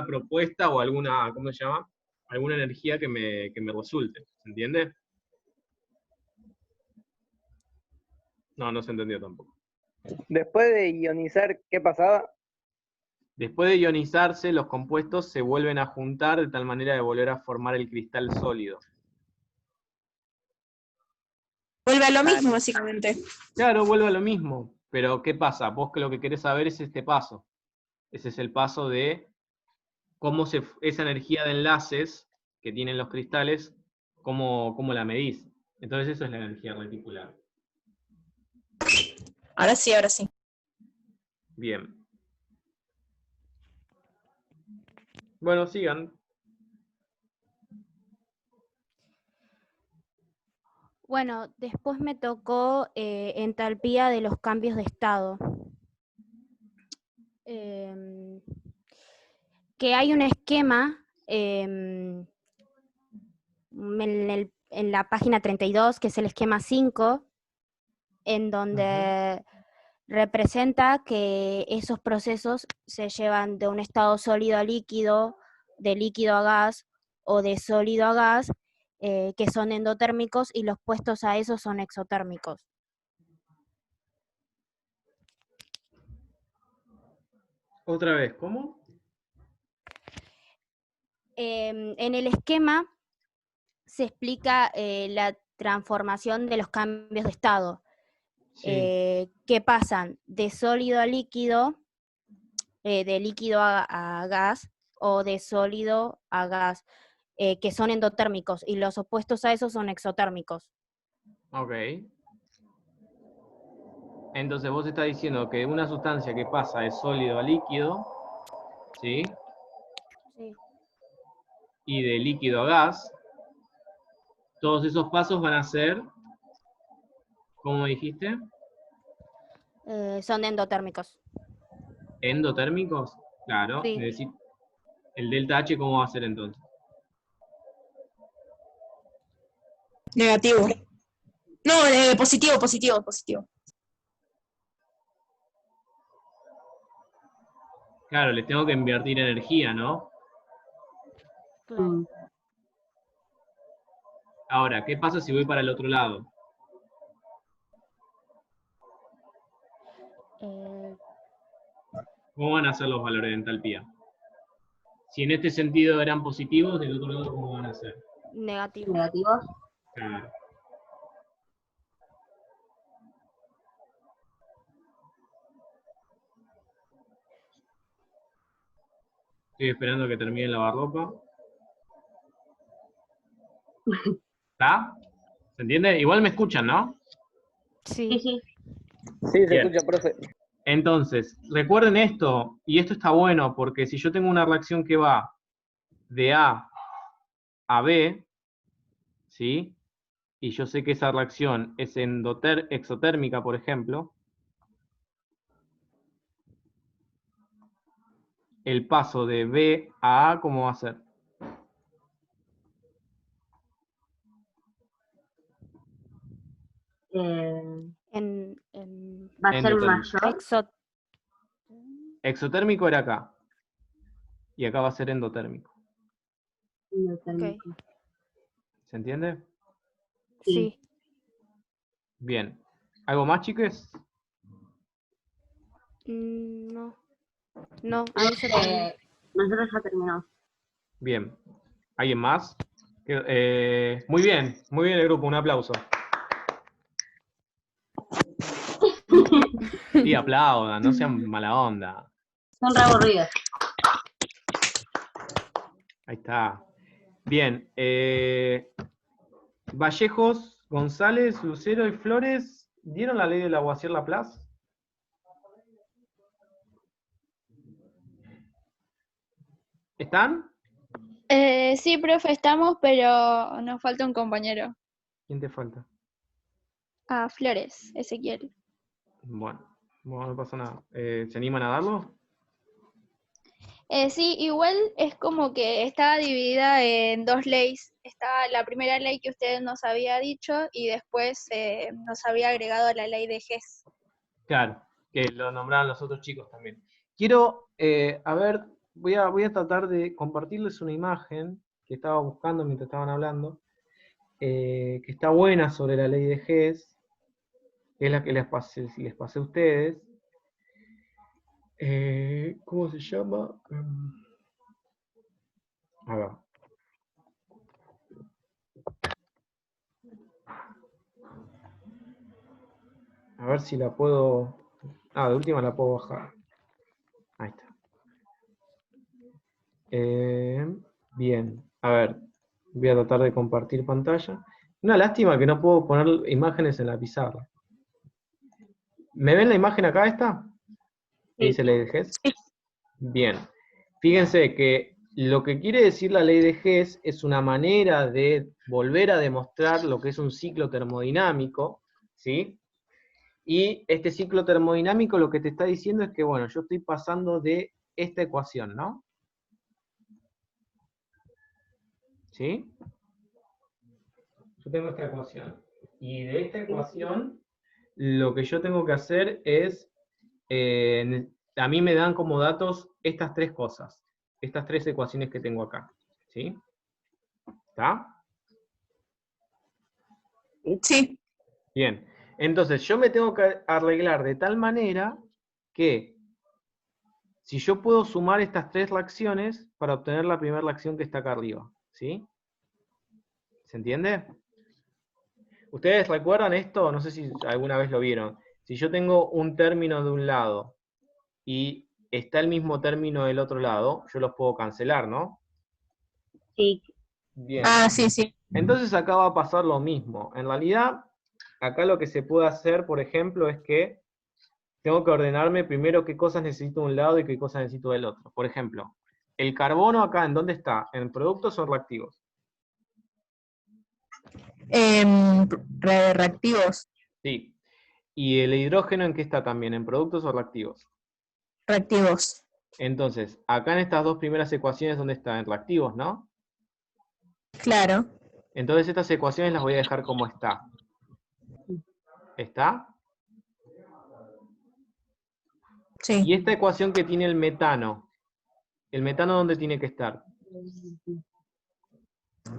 propuesta o alguna, ¿cómo se llama? Alguna energía que me resulte, ¿se entiende? No se entendió tampoco. Después de ionizar, ¿qué pasaba? Después de ionizarse, los compuestos se vuelven a juntar de tal manera de volver a formar el cristal sólido. Vuelve a lo mismo, básicamente. Claro, vuelve a lo mismo. Pero, ¿qué pasa? Vos que lo que querés saber es este paso. Ese es el paso de cómo esa energía de enlaces que tienen los cristales, cómo la medís. Entonces eso es la energía reticular. Ahora sí, ahora sí. Bien. Bueno, sigan. Bueno, después me tocó entalpía de los cambios de estado. Que hay un esquema en la página 32, que es el esquema 5, en donde representa que esos procesos se llevan de un estado sólido a líquido, de líquido a gas o de sólido a gas, que son endotérmicos, y los puestos a eso son exotérmicos. Otra vez, ¿cómo? En el esquema se explica la transformación de los cambios de estado, que pasan de sólido a líquido, de líquido a gas, o de sólido a gas, que son endotérmicos, y los opuestos a eso son exotérmicos. Ok. Entonces vos estás diciendo que una sustancia que pasa de sólido a líquido, ¿sí? Sí. Y de líquido a gas, todos esos pasos van a ser, ¿cómo dijiste? Son endotérmicos. ¿Endotérmicos? Claro. Sí. Es decir, el delta H, ¿cómo va a ser entonces? Negativo. No, positivo. Claro, le tengo que invertir energía, ¿no? Claro. Ahora, ¿qué pasa si voy para el otro lado? ¿Cómo van a ser los valores de entalpía? Si en este sentido eran positivos, del otro lado, ¿cómo van a ser? Negativo. ¿Negativos? Claro. Estoy esperando a que termine el lavarropa. ¿Está? ¿Se entiende? Igual me escuchan, ¿no? Sí, sí. Sí, se Bien. escucha, profe. Entonces, recuerden esto, y esto está bueno, porque si yo tengo una reacción que va de A a B, ¿sí? Y yo sé que esa reacción es exotérmica, por ejemplo, el paso de B a A, ¿cómo va a ser? Va a ser Endotérmico. mayor. Exotérmico era acá. Y acá va a ser endotérmico. Endotérmico. ¿Se entiende? Sí. Bien. ¿Algo más, chiques? No. No, ahí ya terminé. Nosotros ya terminamos. Bien. ¿Alguien más? Muy bien el grupo, un aplauso. Sí, aplaudan, no sean mala onda. Son re aburridos. Ahí está. Bien. Vallejos, González, Lucero y Flores, ¿dieron la ley de Lavoisier-Laplace? ¿Están? Sí, profe, estamos, pero nos falta un compañero. ¿Quién te falta? Ah, Flores, Ezequiel. Bueno, no pasa nada. ¿Se animan a darlo? Sí, igual es como que estaba dividida en dos leyes. Estaba la primera ley que usted nos había dicho y después nos había agregado la ley de Hess. Claro, que lo nombraron los otros chicos también. Quiero, a ver, voy a tratar de compartirles una imagen que estaba buscando mientras estaban hablando, que está buena sobre la ley de Hess, que es la que les pasé a ustedes. ¿Cómo se llama? A ver. A ver si la puedo... de última la puedo bajar. Ahí está. Bien, a ver, voy a tratar de compartir pantalla. Una lástima que no puedo poner imágenes en la pizarra. ¿Me ven la imagen acá esta? ¿Qué dice ley de Hess? Bien. Fíjense que lo que quiere decir la ley de Hess es una manera de volver a demostrar lo que es un ciclo termodinámico, ¿sí? Y este ciclo termodinámico lo que te está diciendo es que, bueno, yo estoy pasando de esta ecuación, ¿no? ¿Sí? Yo tengo esta ecuación. Y de esta ecuación, lo que yo tengo que hacer es, a mí me dan como datos estas tres cosas, estas tres ecuaciones que tengo acá. ¿Sí? ¿Está? Sí. Bien. Entonces, yo me tengo que arreglar de tal manera que, si yo puedo sumar estas tres reacciones para obtener la primera reacción que está acá arriba. ¿Sí? ¿Se entiende? ¿Ustedes recuerdan esto? No sé si alguna vez lo vieron. Si yo tengo un término de un lado y está el mismo término del otro lado, yo los puedo cancelar, ¿no? Sí. Bien. Sí, sí. Entonces acá va a pasar lo mismo. En realidad, acá lo que se puede hacer, por ejemplo, es que tengo que ordenarme primero qué cosas necesito de un lado y qué cosas necesito del otro. Por ejemplo, el carbono acá, ¿en dónde está? ¿En productos o reactivos? Reactivos. Sí. ¿Y el hidrógeno en qué está también? ¿En productos o reactivos? Reactivos. Entonces, acá en estas dos primeras ecuaciones, ¿dónde está? En reactivos, ¿no? Claro. Entonces estas ecuaciones las voy a dejar como está. ¿Está? Sí. Y esta ecuación que tiene ¿el metano dónde tiene que estar?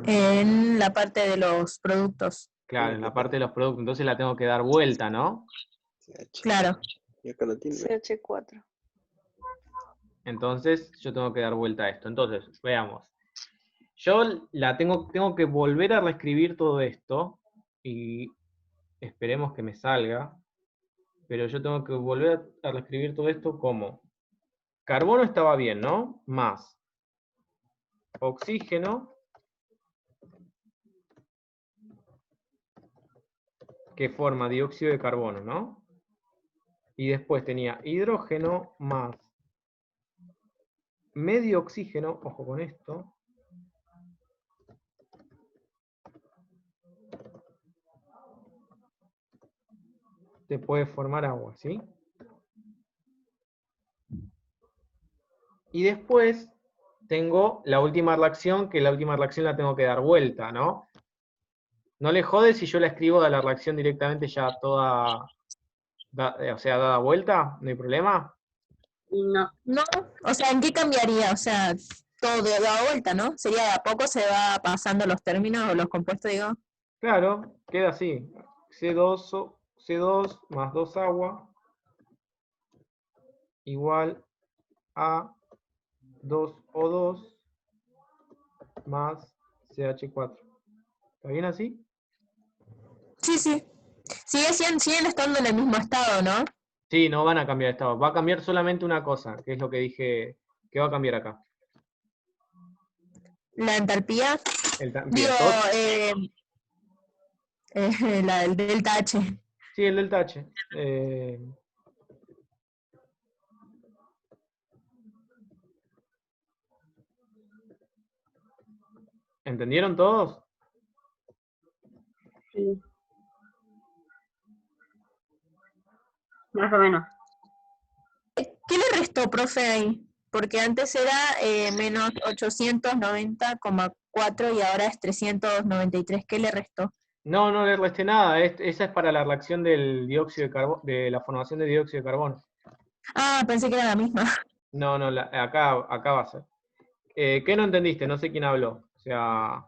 En la parte de los productos. Claro, en la parte de los productos, entonces la tengo que dar vuelta, ¿no? Claro. CH4. Entonces yo tengo que dar vuelta a esto. Entonces, veamos. Yo tengo que volver a reescribir todo esto, y esperemos que me salga, pero yo tengo que volver a reescribir todo esto como carbono estaba bien, ¿no? Más oxígeno, que forma dióxido de carbono, ¿no? Y después tenía hidrógeno más medio oxígeno, ojo con esto, te puede formar agua, ¿sí? Y después tengo la última reacción, que la última reacción la tengo que dar vuelta, ¿no? No le jode si yo la escribo de la reacción directamente ya toda, o sea, dada vuelta, no hay problema. No. No, o sea, ¿en qué cambiaría? O sea, todo de la vuelta, ¿no? Sería de a poco se va pasando los términos o los compuestos, digo. Claro, queda así. C2 más 2 agua igual a 2O2 más CH4. ¿Está bien así? Sí, sí. Siguen estando en el mismo estado, ¿no? Sí, no van a cambiar de estado. Va a cambiar solamente una cosa, que es lo que dije que va a cambiar acá. La entalpía. Digo, la del delta H. Sí, el delta H. ¿Entendieron todos? Sí. Más o menos. ¿Qué le restó, profe, ahí? Porque antes era menos 890,4 y ahora es 393. ¿Qué le restó? No, no le resté nada. Esa es para la reacción del dióxido de carbono, de la formación de dióxido de carbono. Ah, pensé que era la misma. No, no, acá va a ser. ¿Qué no entendiste? No sé quién habló. O sea,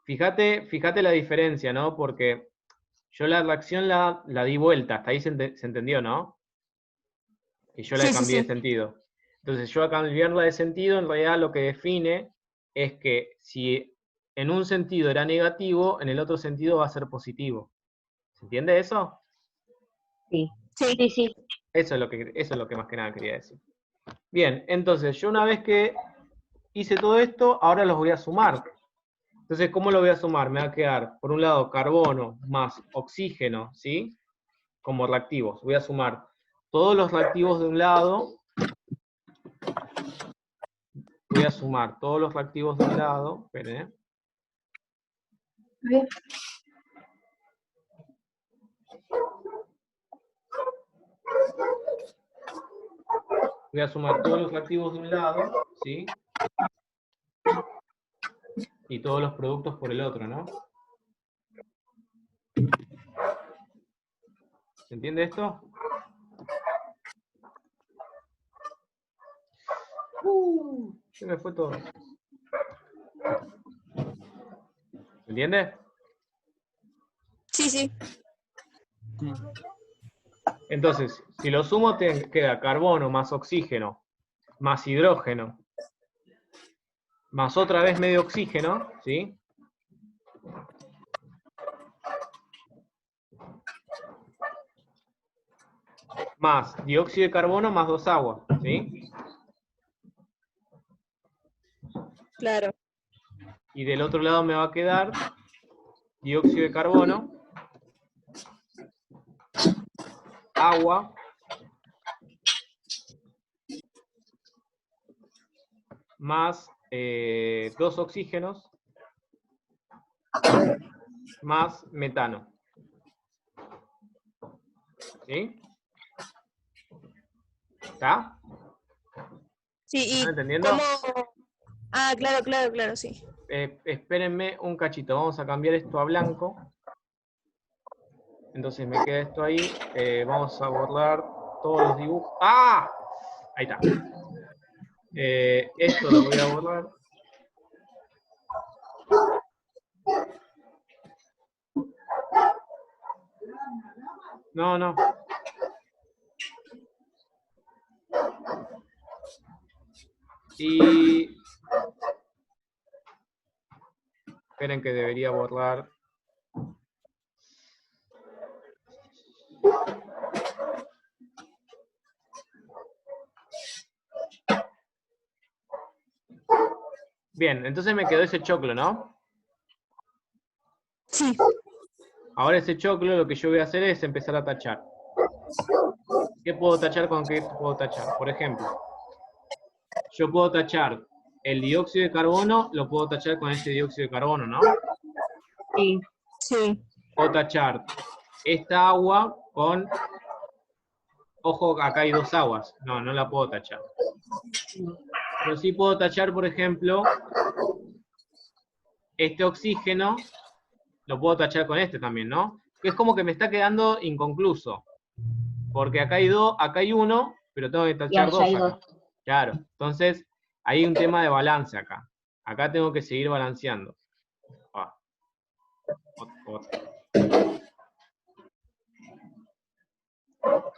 fíjate la diferencia, ¿no? Porque yo la reacción la di vuelta, hasta ahí se entendió, ¿no? Y yo la cambié de sentido. Entonces yo a cambiarla de sentido, en realidad lo que define es que si en un sentido era negativo, en el otro sentido va a ser positivo. ¿Se entiende eso? Sí. Sí, sí. Eso es lo que más que nada quería decir. Bien, entonces yo una vez que hice todo esto, ahora los voy a sumar. Entonces, ¿cómo lo voy a sumar? Me va a quedar, por un lado, carbono más oxígeno, ¿sí? Como reactivos. Voy a sumar todos los reactivos de un lado. Voy a sumar todos los reactivos de un lado. Esperen, Bien. Voy a sumar todos los reactivos de un lado, ¿sí? Y todos los productos por el otro, ¿no? ¿Se entiende esto? Se me fue todo. ¿Se entiende? Sí, sí. Entonces, si lo sumo, te queda carbono más oxígeno, más hidrógeno, más otra vez medio oxígeno, ¿sí? Más dióxido de carbono más 2 aguas, ¿sí? Claro. Y del otro lado me va a quedar dióxido de carbono, agua, más 2 oxígenos, más metano. ¿Sí? ¿Está? Sí, y ¿Están entendiendo? ¿cómo? Ah, claro, sí. Espérenme un cachito, vamos a cambiar esto a blanco. Entonces me queda esto ahí. Vamos a borrar todos los dibujos. ¡Ah! Ahí está. Esto lo voy a borrar. No, no. Y... Esperen que debería borrar. Bien, entonces me quedó ese choclo, ¿no? Sí. Ahora ese choclo lo que yo voy a hacer es empezar a tachar. ¿Qué puedo tachar con qué puedo tachar? Por ejemplo, yo puedo tachar el dióxido de carbono, lo puedo tachar con este dióxido de carbono, ¿no? Sí. Sí. Puedo tachar esta agua con... Ojo, acá hay dos aguas. No, no la puedo tachar. Pero sí puedo tachar, por ejemplo, este oxígeno, lo puedo tachar con este también, ¿no? Que es como que me está quedando inconcluso. Porque acá hay dos, acá hay uno, pero tengo que tachar dos acá. Claro, entonces hay un tema de balance acá. Acá tengo que seguir balanceando.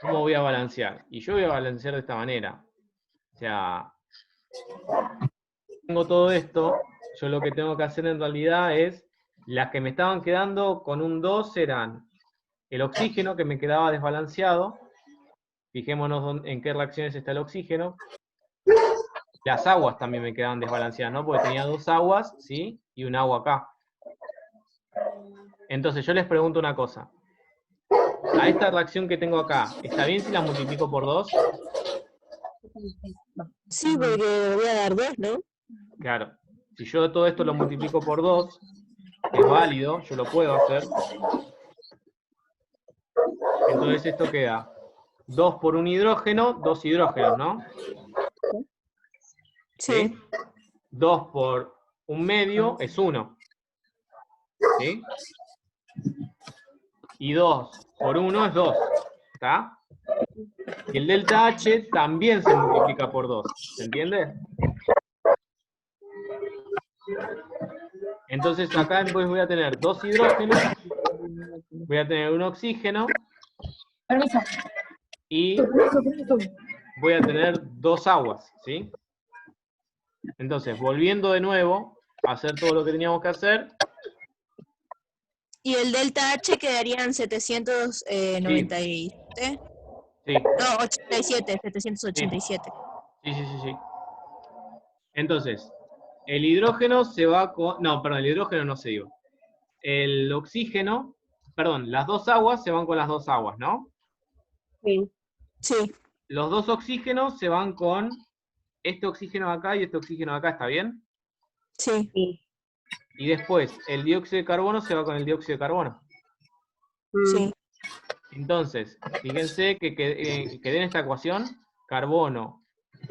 ¿Cómo voy a balancear? Y yo voy a balancear de esta manera. O sea, tengo todo esto, yo lo que tengo que hacer en realidad es, las que me estaban quedando con un 2 eran el oxígeno, que me quedaba desbalanceado. Fijémonos en qué reacciones está el oxígeno. Las aguas también me quedaban desbalanceadas, ¿no? Porque tenía dos aguas, ¿sí? Y un agua acá. Entonces yo les pregunto una cosa. A esta reacción que tengo acá, ¿está bien si la multiplico por 2? Sí, porque voy a dar 2, ¿no? Claro. Si yo todo esto lo multiplico por 2, es válido, yo lo puedo hacer. Entonces esto queda 2 por un hidrógeno, 2 hidrógenos, ¿no? Sí. 2 por un medio es 1. ¿Sí? Y 2 por 1 es 2. ¿Está? Y el delta H también se multiplica por 2. ¿Se entiende? Entonces acá después voy a tener 2 hidrógenos, voy a tener un oxígeno, y voy a tener 2 aguas, ¿sí? Entonces, volviendo de nuevo a hacer todo lo que teníamos que hacer. Y el delta H quedarían 797. Sí. No, 87, 787. Sí, sí, sí, sí. Entonces, el hidrógeno se va con... No, perdón, el hidrógeno no se iba. El oxígeno, perdón, las dos aguas se van con las dos aguas, ¿no? Sí. Sí. Los dos oxígenos se van con este oxígeno de acá y este oxígeno de acá, ¿está bien? Sí. Y después, el dióxido de carbono se va con el dióxido de carbono. Sí. Entonces, fíjense que quedé en esta ecuación, carbono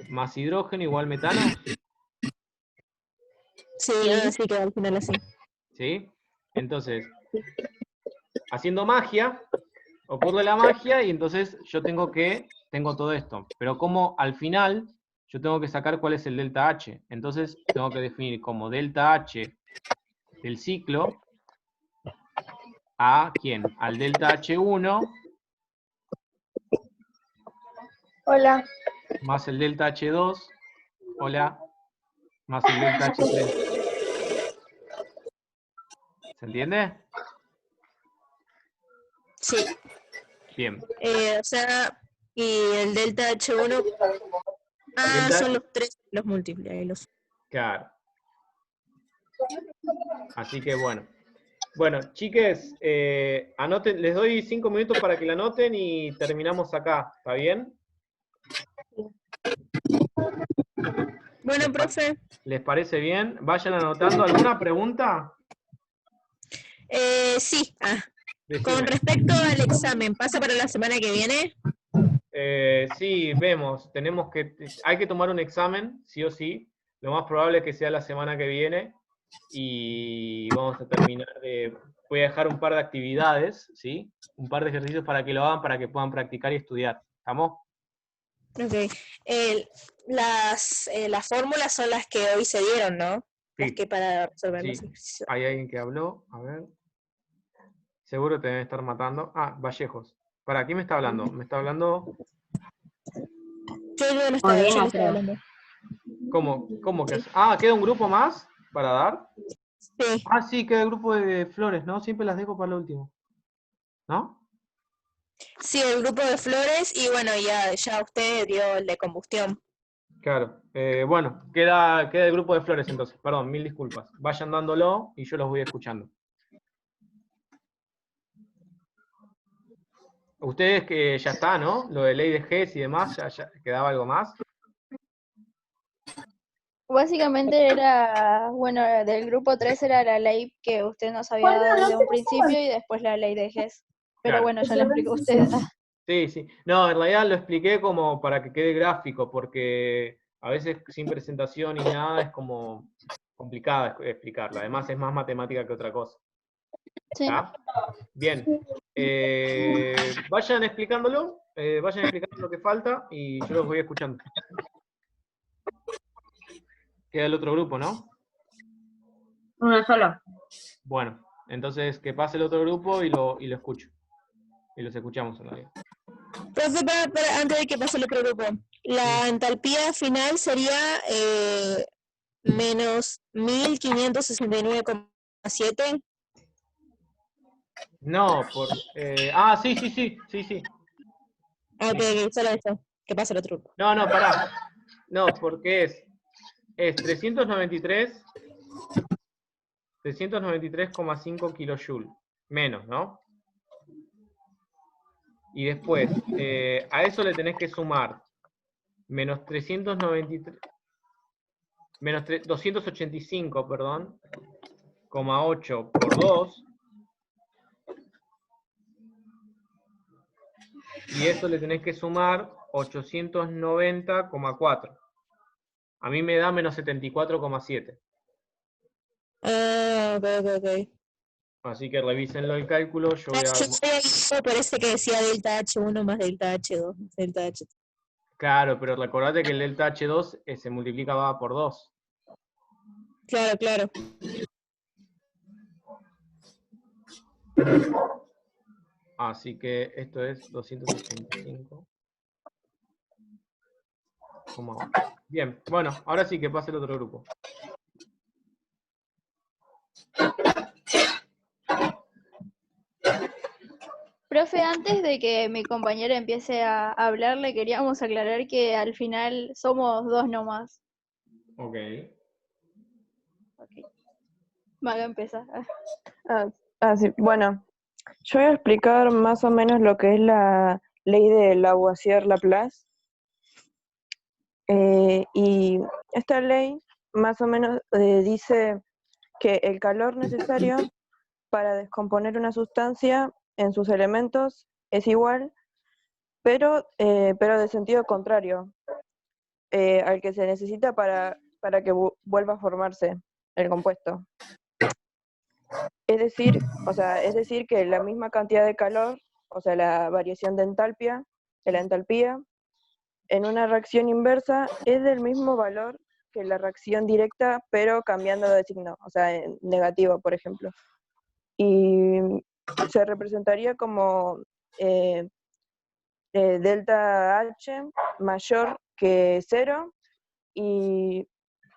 más hidrógeno igual metano. Sí, así queda al final así. ¿Sí? Entonces, haciendo magia, ocurre la magia y entonces yo tengo todo esto. Pero como al final yo tengo que sacar cuál es el delta H. Entonces tengo que definir como delta H del ciclo a ¿quién? Al delta H1. Hola. Más el delta H2. Hola. Más el delta H3. ¿Se entiende? Sí. Bien. O sea, y el delta H1. Ah, son los tres, los múltiples. Ahí los... Claro. Así que bueno. Bueno, chiques, anoten, les doy 5 minutos para que la anoten y terminamos acá. ¿Está bien? Bueno, profe. ¿Les parece bien? Vayan anotando. ¿Alguna pregunta? Sí. Decime. Con respecto al examen, ¿pasa para la semana que viene? Sí, vemos. Hay que tomar un examen, sí o sí. Lo más probable es que sea la semana que viene. Y vamos a terminar voy a dejar un par de actividades, ¿sí? Un par de ejercicios para que lo hagan, para que puedan practicar y estudiar. ¿Estamos? Ok. Las fórmulas son las que hoy se dieron, ¿no? Sí. Las que para resolver Sí. los ejercicios. Hay alguien que habló, a ver. Seguro te deben estar matando. Ah, Vallejos. ¿Para quién me está hablando? Me está hablando... Yo no estaba, Modena, yo no estaba creo. hablando. ¿Cómo que hace? Ah, ¿queda un grupo más para dar? Sí. Ah, sí, queda el grupo de flores, ¿no? Siempre las dejo para el último. ¿No? Sí, el grupo de flores y bueno, ya usted dio el de combustión. Claro. Bueno, queda el grupo de flores entonces. Perdón, mil disculpas. Vayan dándolo y yo los voy escuchando. Ustedes que ya está, ¿no? Lo de ley de GES y demás, ya quedaba algo más. Básicamente era, bueno, del grupo 3 era la ley que usted nos había dado desde un principio y después la ley de GES. Pero Claro. bueno, ya lo explicó usted. Sí, sí. No, en realidad lo expliqué como para que quede gráfico, porque a veces sin presentación y nada es como complicada explicarla. Además es más matemática que otra cosa. Sí. ¿Está? Bien. Vayan explicándolo, vayan explicando lo que falta y yo los voy escuchando. Queda el otro grupo, ¿no? Uno solo. Bueno, entonces que pase el otro grupo y lo escucho. Y los escuchamos en realidad. Profe, antes de que pase el otro grupo, la entalpía final sería menos 1569,7. No, sí. Ok, solo eso. Que pase el otro grupo. No, pará. No, porque es 393,5 kilojoule. Menos, ¿no? Y después, a eso le tenés que sumar menos 285, perdón, 8 por 2. Y eso le tenés que sumar 890,4. A mí me da menos 74,7. Ah, ok. Así que revísenlo el cálculo. Yo voy a... Parece que decía delta H1 más delta H2. Delta H. Claro, pero recordate que el delta H2 se multiplica por 2. Claro. Así que esto es 285,8. Bien, bueno, ahora sí que pase el otro grupo. Profe, antes de que mi compañera empiece a hablar, le queríamos aclarar que al final somos 2 nomás. Ok. Maga, empieza. Sí. Bueno, yo voy a explicar más o menos lo que es la ley de Lavoisier-Laplace. Y esta ley más o menos dice que el calor necesario para descomponer una sustancia en sus elementos es igual, pero de sentido contrario al que se necesita para que vuelva a formarse el compuesto. Es decir que la misma cantidad de calor, o sea, la variación de la entalpía, en una reacción inversa es del mismo valor que la reacción directa, pero cambiando de signo, o sea, en negativo, por ejemplo. Y se representaría como delta H mayor que 0 y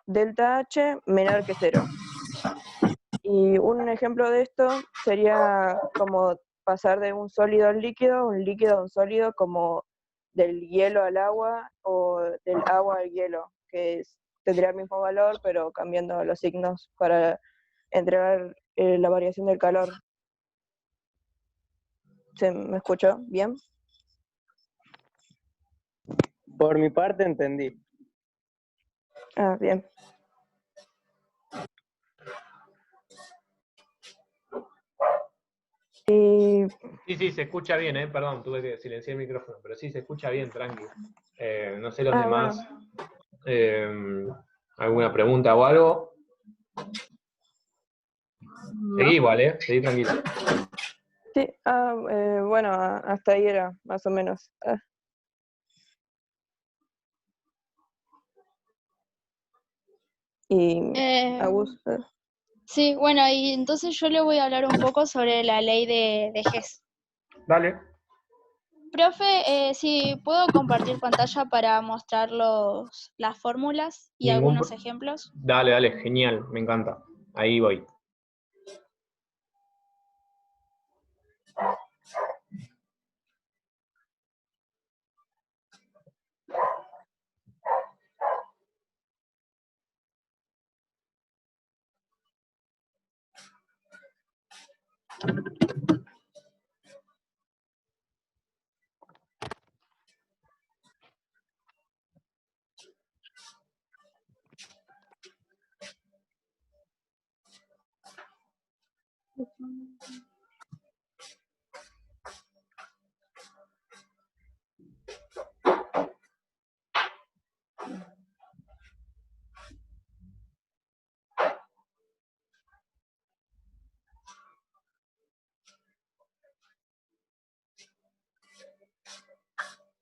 delta H menor que 0. Y un ejemplo de esto sería como pasar de un sólido al líquido, un líquido a un sólido, como del hielo al agua o del agua al hielo, que tendría el mismo valor, pero cambiando los signos para entregar la variación del calor. ¿Se me escuchó bien? Por mi parte entendí. Ah, bien. Sí, se escucha bien, perdón, tuve que silenciar el micrófono, pero sí se escucha bien, tranqui. No sé los demás, Bueno. ¿alguna pregunta o algo? Seguí igual, seguí tranquilo. Sí, bueno, hasta ahí era, más o menos. Y Agus. Sí, bueno, y entonces yo le voy a hablar un poco sobre la ley de GES. Dale. Profe, si puedo compartir pantalla para mostrar las fórmulas y Ningún algunos pro- ejemplos. Dale, dale, genial, me encanta. Ahí voy.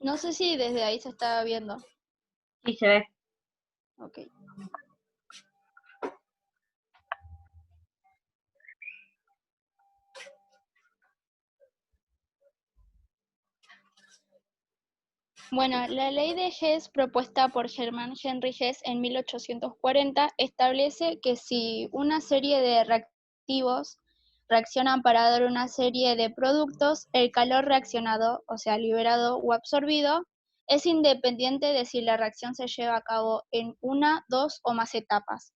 No sé si desde ahí se está viendo. Sí, se ve. Ok. Bueno, la ley de Hess propuesta por Hermann Henry Hess en 1840 establece que si una serie de reactivos reaccionan para dar una serie de productos, el calor reaccionado, o sea, liberado o absorbido, es independiente de si la reacción se lleva a cabo en una, dos o más etapas.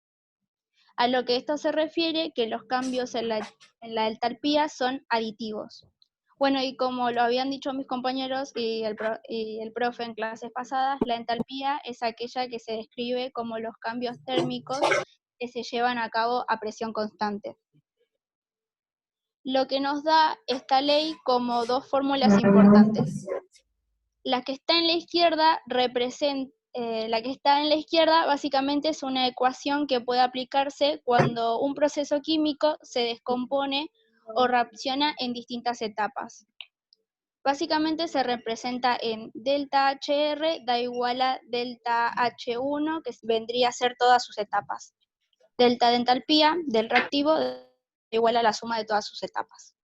A lo que esto se refiere que los cambios en la entalpía son aditivos. Bueno, y como lo habían dicho mis compañeros y el profe en clases pasadas, la entalpía es aquella que se describe como los cambios térmicos que se llevan a cabo a presión constante. Lo que nos da esta ley como dos fórmulas importantes. La que está en la izquierda básicamente es una ecuación que puede aplicarse cuando un proceso químico se descompone o reacciona en distintas etapas. Básicamente se representa en delta HR da igual a delta H1, que vendría a ser todas sus etapas. Delta de entalpía del reactivo da igual a la suma de todas sus etapas.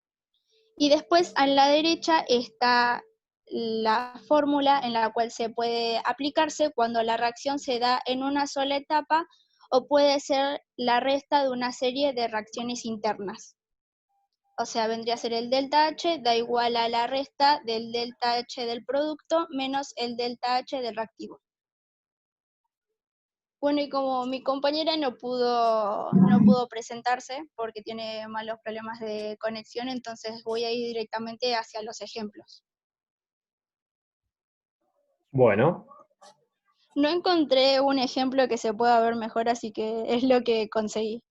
Y después a la derecha está la fórmula en la cual se puede aplicarse cuando la reacción se da en una sola etapa o puede ser la resta de una serie de reacciones internas. O sea, vendría a ser el delta H da igual a la resta del delta H del producto menos el delta H del reactivo. Bueno, y como mi compañera no pudo presentarse porque tiene malos problemas de conexión, entonces voy a ir directamente hacia los ejemplos. Bueno, No encontré un ejemplo que se pueda ver mejor, así que es lo que conseguí.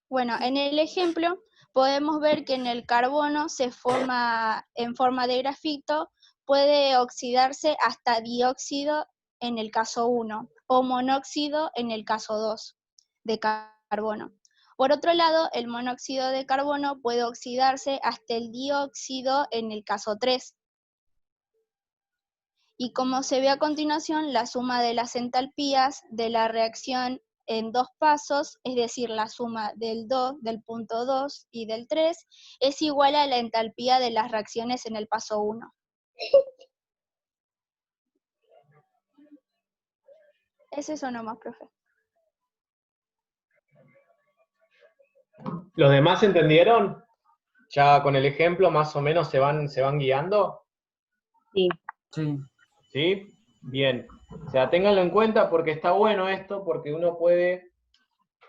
Bueno, en el ejemplo podemos ver que en el carbono se forma en forma de grafito, puede oxidarse hasta dióxido en el caso 1 o monóxido en el caso 2 de carbono. Por otro lado, el monóxido de carbono puede oxidarse hasta el dióxido en el caso 3. Y como se ve a continuación, la suma de las entalpías de la reacción en dos pasos, es decir, la suma del punto 2 y del 3, es igual a la entalpía de las reacciones en el paso 1. Es eso nomás, profe. ¿los demás entendieron? ¿Ya con el ejemplo más o menos se van guiando? Sí. Sí. ¿Sí? Bien. O sea, ténganlo en cuenta porque está bueno esto, porque uno puede...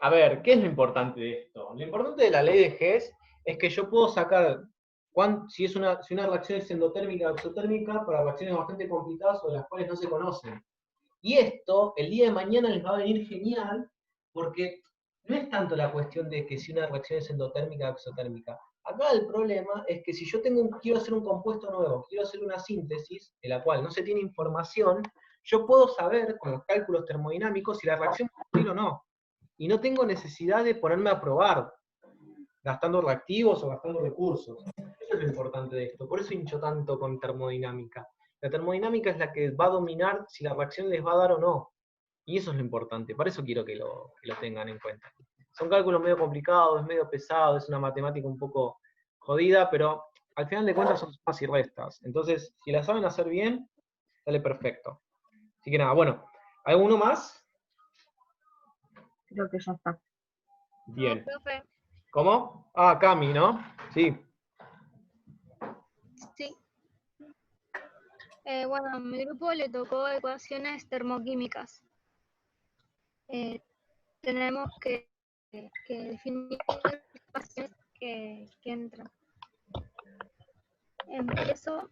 A ver, ¿qué es lo importante de esto? Lo importante de la ley de Hess es que yo puedo sacar si una reacción es endotérmica o exotérmica para reacciones bastante complicadas o de las cuales no se conocen. Y esto, el día de mañana les va a venir genial, porque no es tanto la cuestión de que si una reacción es endotérmica o exotérmica. Acá el problema es que si yo quiero hacer un compuesto nuevo, quiero hacer una síntesis, de la cual no se tiene información, yo puedo saber con los cálculos termodinámicos si la reacción va a ocurrir o no. Y no tengo necesidad de ponerme a probar, gastando reactivos o gastando recursos. Eso es lo importante de esto. Por eso hincho tanto con termodinámica. La termodinámica es la que va a dominar si la reacción les va a dar o no. Y eso es lo importante. Por eso quiero que lo tengan en cuenta. Son cálculos medio complicados, es medio pesado, es una matemática un poco jodida, pero al final de cuentas son sumas y restas. Entonces, si la saben hacer bien, sale perfecto. Así que nada, bueno, ¿alguno más? Creo que ya está. Bien. Profe, ¿Cómo? Ah, Cami, ¿no? Sí. sí. Bueno, a mi grupo le tocó ecuaciones termoquímicas. Tenemos que definir las ecuaciones que entran. Empiezo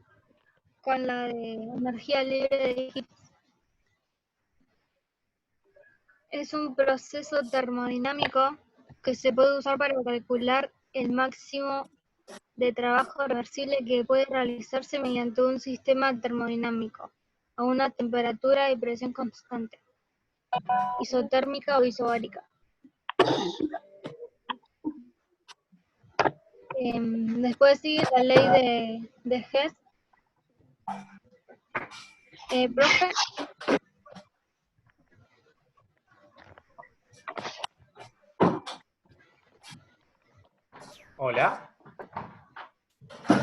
con la de energía libre de Higgs. Es un proceso termodinámico que se puede usar para calcular el máximo de trabajo reversible que puede realizarse mediante un sistema termodinámico a una temperatura y presión constante, isotérmica o isobárica. Después sigue la ley de Hess. Profe, Hola.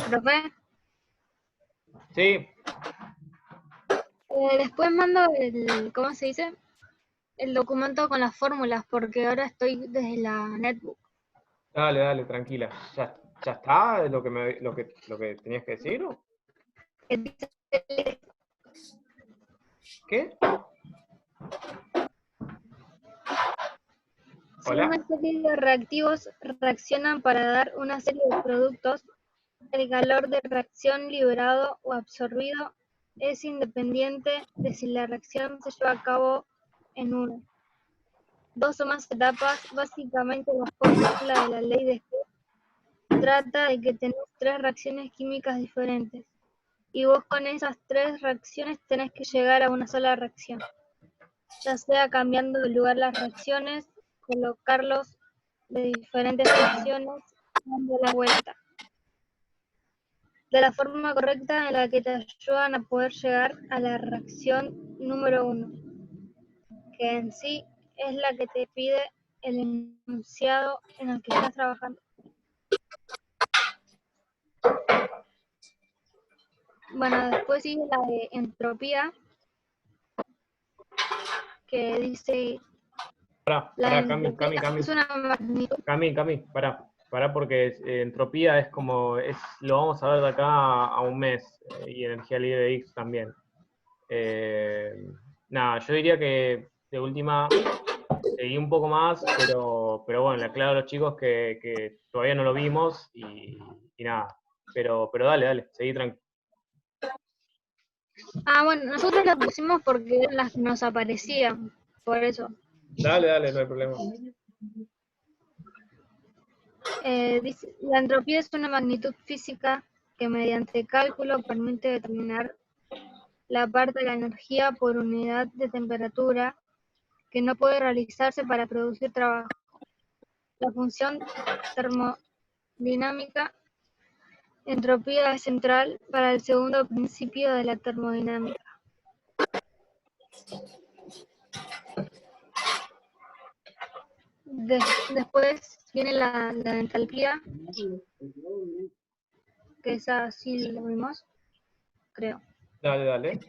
profe. Sí. Después mando ¿cómo se dice? El documento con las fórmulas, porque ahora estoy desde la netbook. Dale, tranquila. ¿Ya está lo que tenías que decir? ¿O? ¿Qué? Si Hola. una serie de reactivos reaccionan para dar una serie de productos, el calor de reacción liberado o absorbido es independiente de si la reacción se lleva a cabo en una, dos o más etapas. Básicamente la fórmula de la ley de Hess trata de que tenés tres reacciones químicas diferentes y vos con esas tres reacciones tenés que llegar a una sola reacción, ya sea cambiando de lugar las reacciones, colocarlos de diferentes secciones, dando la vuelta, de la forma correcta en la que te ayudan a poder llegar a la reacción número 1, que en sí es la que te pide el enunciado en el que estás trabajando. Bueno, después sigue la de entropía, que dice Pará, Cami, es una magnitud. Cami, pará porque entropía es como, lo vamos a ver de acá a un mes, y energía libre de X también. Nada, yo diría que de última seguí un poco más, pero bueno, le aclaro a los chicos que todavía no lo vimos y nada. Pero dale, seguí tranquilo. Ah, bueno, nosotros las pusimos porque eran las que nos aparecían, por eso. Dale, no hay problema. Dice, la entropía es una magnitud física que mediante cálculo permite determinar la parte de la energía por unidad de temperatura que no puede realizarse para producir trabajo. La función termodinámica entropía es central para el segundo principio de la termodinámica. Después viene la entalpía, que esa sí lo vimos, creo. Dale.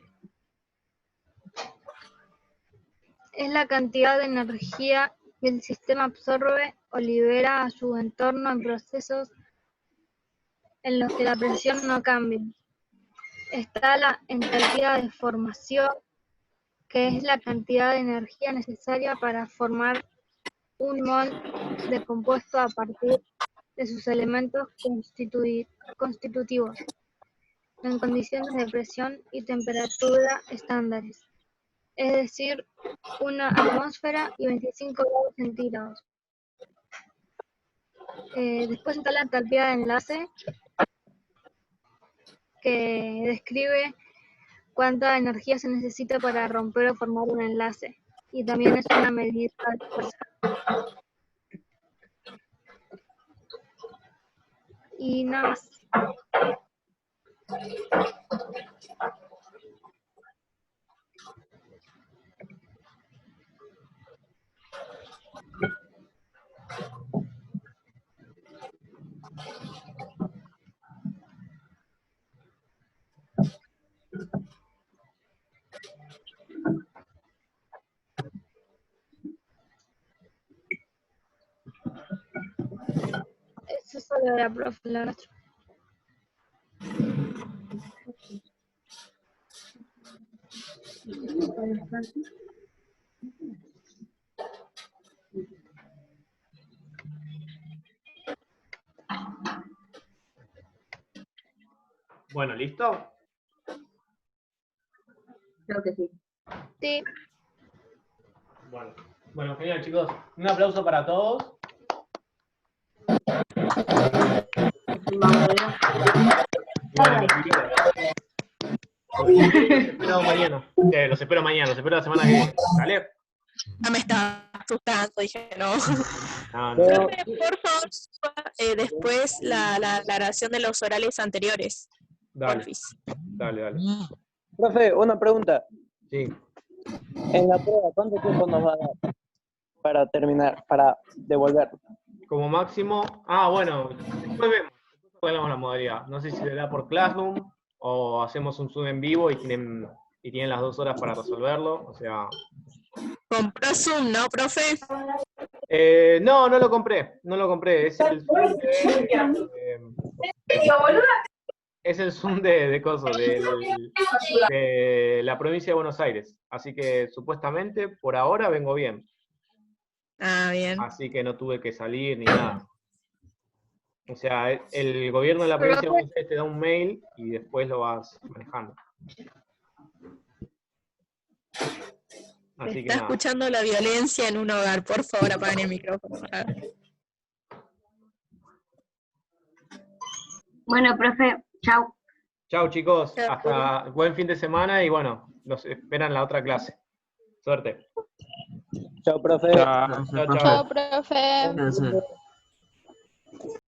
Es la cantidad de energía que el sistema absorbe o libera a su entorno en procesos en los que la presión no cambia. Está la entalpía de formación, que es la cantidad de energía necesaria para formar un mol de compuesto a partir de sus elementos constitutivos, en condiciones de presión y temperatura estándares, es decir, una atmósfera y 25 grados centígrados. Después está la entalpía de enlace, que describe cuánta energía se necesita para romper o formar un enlace, y también es una medida de fuerza. Y nada más. Eso solo era profe, la nuestra. Bueno, ¿listo? Creo que sí. Sí. Bueno, genial, chicos. Un aplauso para todos. Bueno, los espero mañana, los espero la semana que viene. ¿Vale? Ya me estaba asustando, dije no. No. Profe, por favor, después la aclaración de los orales anteriores. Dale. Porfis. Dale. Profe, una pregunta. Sí. En la prueba, ¿cuánto tiempo nos va a dar para terminar, para devolver? Como máximo. Bueno, después vemos la modalidad. No sé si se da por Classroom o hacemos un Zoom en vivo y tienen las 2 horas para resolverlo. O sea. ¿Compró Zoom, no, profe? No lo compré. Es el Zoom es el Zoom de cosas, de la provincia de Buenos Aires. Así que supuestamente por ahora vengo bien. Bien. Así que no tuve que salir ni nada. O sea, el gobierno de la provincia de Buenos Aires te da un mail y después lo vas manejando. Así que Está nada. escuchando la violencia en un hogar. Por favor, apaguen el micrófono. Bueno, profe, chau. Chau, chicos. Hasta buen fin de semana y bueno, los esperan la otra clase. Suerte. Chao, profe. Chao. Chao, profe. Gracias.